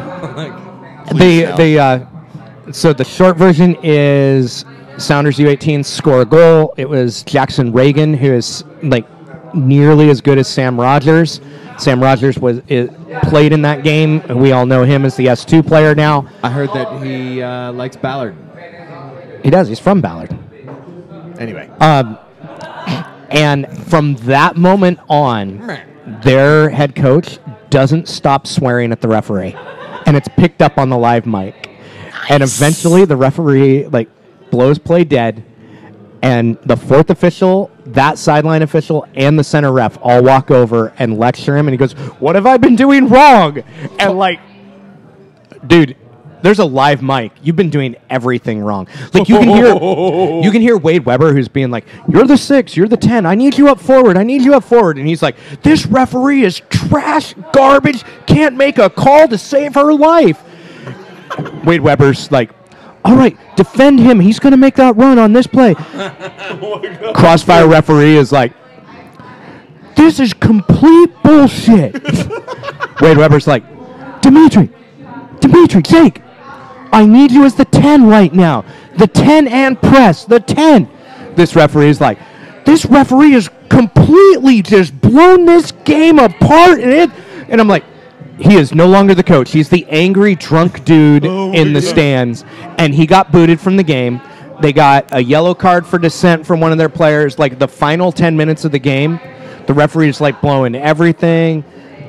So the short version is Sounders U18 score a goal. It was Jackson Reagan, who is like nearly as good as Sam Rogers. Sam Rogers played in that game. We all know him as the S2 player now. I heard that he likes Ballard. He does. He's from Ballard. Anyway. And from that moment on, their head coach doesn't stop swearing at the referee, and it's picked up on the live mic. And eventually, the referee blows play dead, and the fourth official, that sideline official, and the center ref all walk over and lecture him. And he goes, "What have I been doing wrong?" And dude, there's a live mic. You've been doing everything wrong. You can hear Wade Weber, who's being like, "You're the 6, you're the 10. I need you up forward. I need you up forward." And he's like, "This referee is trash, garbage. Can't make a call to save her life." Wade Weber's like, "All right, defend him. He's going to make that run on this play." Crossfire referee is like, "This is complete bullshit." Wade Weber's like, Dimitri, Jake, I need you as the 10 right now. The 10 and press, the 10. This referee is like, "This referee has completely just blown this game apart." And I'm like, he is no longer the coach. He's the angry, drunk dude in the stands, and he got booted from the game. They got a yellow card for dissent from one of their players. The final 10 minutes of the game, the referee's blowing everything.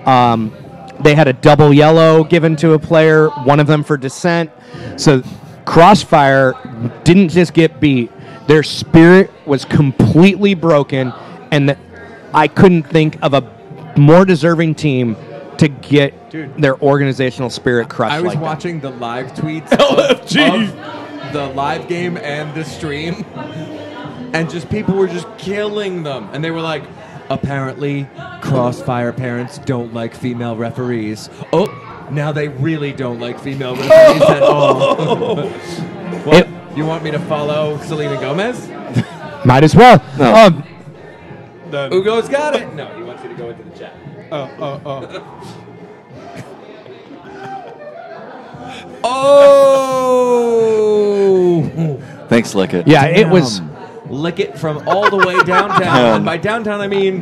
They had a double yellow given to a player, one of them for dissent. So Crossfire didn't just get beat. Their spirit was completely broken, and I couldn't think of a more deserving team to get their organizational spirit crushed. I was like that. watching the live tweets LFG. of the live game and the stream, and just people were just killing them. And they were like, apparently Crossfire parents don't like female referees. Oh, now they really don't like female referees at all. What? You want me to follow Selena Gomez? Might as well. No. Done. Ugo's got it. No, he wants you to go into the chat. Oh. Oh! Thanks, Lick It. Yeah, it was. Lick it from all the way downtown. And by downtown, I mean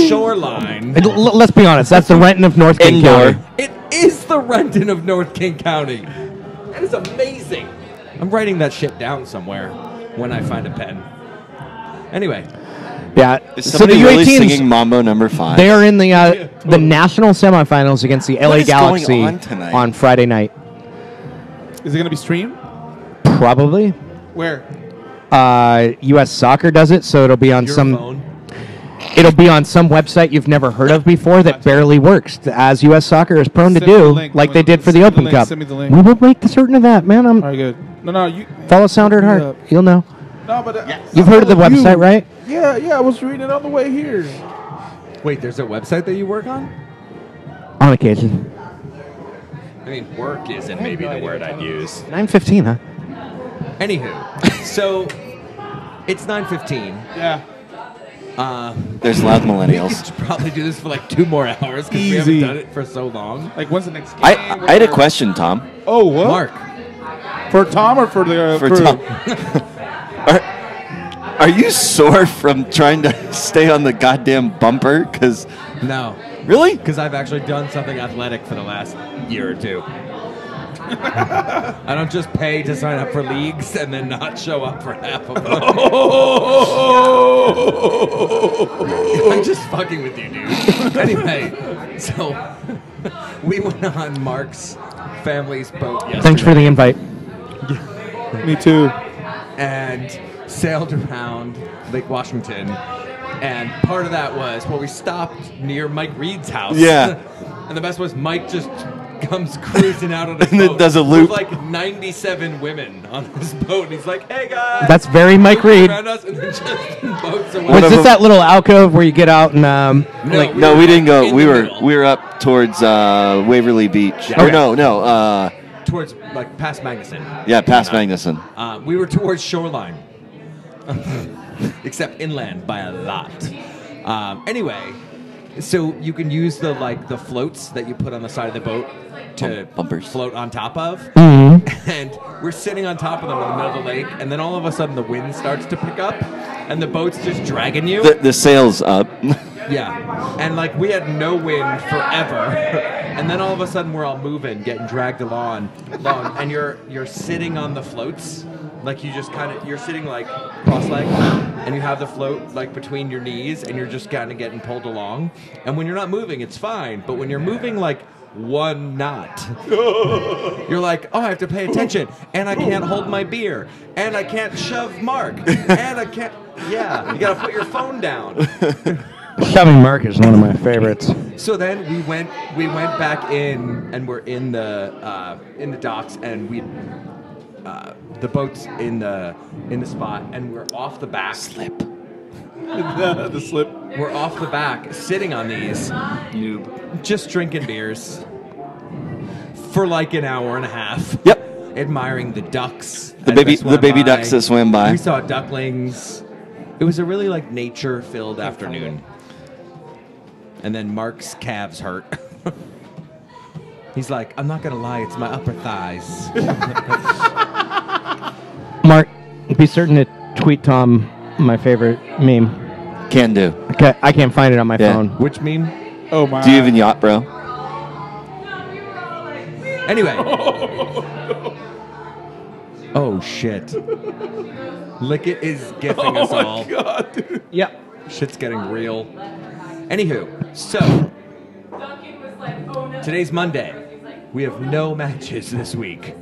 shoreline. Let's be honest. That's the Renton of North King Indoor. County. It is the Renton of North King County. That is amazing. I'm writing that shit down somewhere when I find a pen. Anyway, Yeah. Is So somebody the really U18s, singing Mambo number 5? they are in the national semifinals against the LA What is going Galaxy on tonight? on Friday night. Is it gonna be streamed? Probably. Where? U.S. Soccer does it, so it'll be on your some. phone. It'll be on some website you've never heard of before that barely works, as U.S. Soccer is prone to Send me the do, link. like they did for the Send me the Open link, Cup. send me the link. We will make certain of that, man. All right, good. No, you. Follow Sounder at Yeah. Heart. You'll know. No, but You've heard of the website, right? Yeah. I was reading it on the way here. Wait, there's a website that you work on? On occasion. I mean, work isn't maybe the word I'd use. 9:15, huh? Anywho, so it's 9:15. Yeah. There's loud We millennials. could probably do this for like 2 more hours because we Easy. haven't done it for so long. Like, when's the next game? I had a question, Tom. Oh, what? Mark, For Tom or for the For crew? Tom. Are you sore from trying to stay on the goddamn bumper? Because no, really? because I've actually done something athletic for the last year or two. I don't just pay to sign up for leagues and then not show up for half of them. I'm just fucking with you, dude. Anyway, so we went on Mark's family's boat yesterday. Thanks for the invite. Me too. and sailed around Lake Washington. And part of that was, well, we stopped near Mike Reed's house. Yeah. And the best was Mike just comes cruising out on his And then boat does a loop. with like 97 women on his boat. And he's like, hey, guys. That's very Mike looping Reed. around us, and then just boats away. Was of this them- that little alcove where you get out and like? we No, were we didn't go. in We the were middle. we were up towards Waverly Beach. Yeah. Or Okay. no. Towards, like, past Magnuson. Yeah, past Magnuson. We were towards shoreline. Except inland by a lot. Anyway, so you can use the floats that you put on the side of the boat to Bumpers. float on top of. Mhm. And we're sitting on top of them in the middle of the lake, and then all of a sudden the wind starts to pick up, and the boat's just dragging you. The sail's up. Yeah, and like we had no wind forever, and then all of a sudden we're all moving, getting dragged along, and you're sitting on the floats, like you just you're sitting like cross-legged, and you have the float like between your knees, and you're just kind of getting pulled along. And when you're not moving, it's fine, but when you're moving like one knot, you're like, oh, I have to pay attention, and I can't hold my beer, and I can't shove Mark, and I can't. Yeah, you gotta put your phone down. Shoving Mark is one of my favorites. So then we went back in, and we're in the docks, and the boat's in the spot, and we're off the back. Slip. The slip. We're off the back, sitting on these, Noob. just drinking beers for like an hour and a half. Yep. Admiring the ducks. The as baby they swam by. ducks that swam by. We saw ducklings. It was a really like nature-filled afternoon. And then Mark's calves hurt. He's like, I'm not gonna lie, it's my upper thighs. Mark, be certain to tweet Tom my favorite meme. Can do. Okay, I can't find it on my Yeah. phone. Which meme? Oh my. Do you even yacht, bro? Anyway. Oh shit. Lickett is gifting us all. God, dude. Yep. Shit's getting real. Anywho, so today's Monday. We have no matches this week.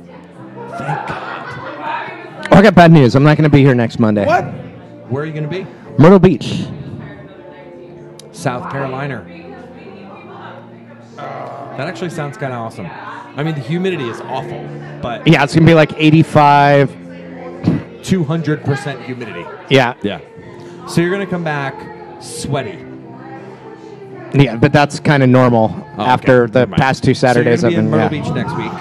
Thank God. Oh, I got bad news. I'm not going to be here next Monday. What? Where are you gonna be? Myrtle Beach. South Carolina. That actually sounds kind of awesome. I mean, the humidity is awful, but Yeah, it's going to be like 85. 200% humidity. Yeah. Yeah. So you're gonna come back sweaty. Yeah, but that's kind of normal Oh, after okay. the Never mind. past 2 Saturdays So you're I've gonna be been. in Myrtle Beach next week.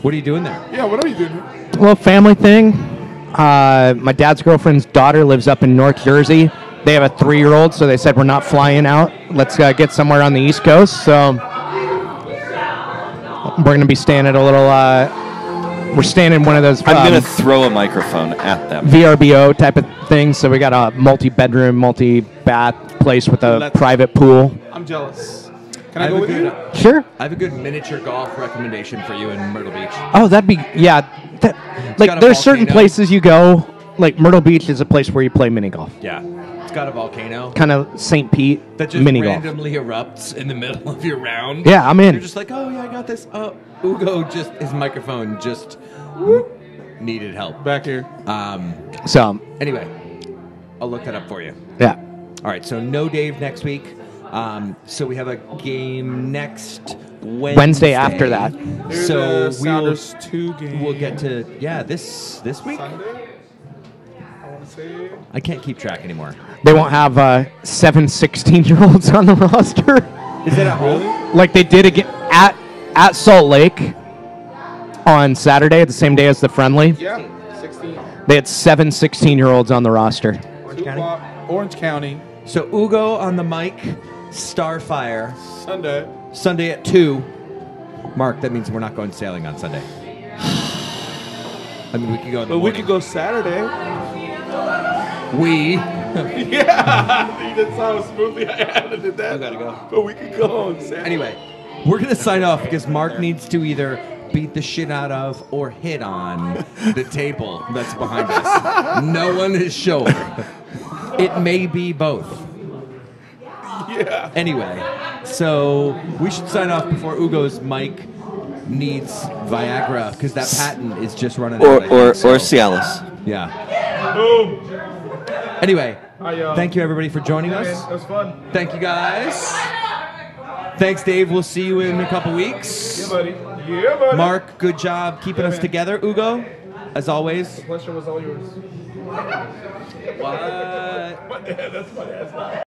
What are you doing there? Yeah, what are you doing? A little family thing. My dad's girlfriend's daughter lives up in North Jersey. They have a 3-year-old, so they said we're not flying out. Let's get somewhere on the East Coast. So we're going to be staying at a little. We're staying in one of those. I'm going to throw a microphone at them. VRBO type of thing. So we got a multi-bedroom, multi-bath place with a private pool. I'm jealous. Can I go with you? Sure. I have a good miniature golf recommendation for you in Myrtle Beach. Oh, that'd be like there's certain places you go. Like Myrtle Beach is a place where you play mini golf. Yeah. It's got a volcano. Kind of St. Pete That just mini golf. randomly erupts in the middle of your round. Yeah, I'm in. You're just like, oh, yeah, I got this. Oh, Ugo his microphone just needed help. Back here. So Anyway, I'll look that up for you. yeah. All right, so no Dave next week. So we have a game next Wednesday after that. Here's So the we will, Sounders 2 game. we'll get to this week. Sunday. I want to say. I can't keep track anymore. They won't have 7 16-year-olds on the roster Is it at home? like they did again at Salt Lake on Saturday, the same day as the friendly. Yeah, 16. They had 7 16-year-olds on the roster. Orange County. Orange County. So Ugo on the mic, Starfire, Sunday. Sunday at 2. Mark, that means we're not going sailing on Sunday. I mean, we could go in the But we morning. could go Saturday. We. Yeah. You just saw how smoothly I edited that. I gotta go. But we could go on Saturday. Anyway, we're going to sign off because Mark needs to either beat the shit out of or hit on the table that's behind us. No one is sure. It may be both. Yeah. Anyway, so we should sign off before Ugo's mic needs Viagra because that patent is just running out. Or Cialis. Yeah. Boom. Anyway, Hi, thank you everybody for joining That us. was fun. Thank you guys. Thanks, Dave. We'll see you in a couple weeks. Yeah, buddy. Yeah, buddy. Mark, good job keeping us man. together. Ugo, as always. The pleasure was all yours. What? Yeah, that's my ass.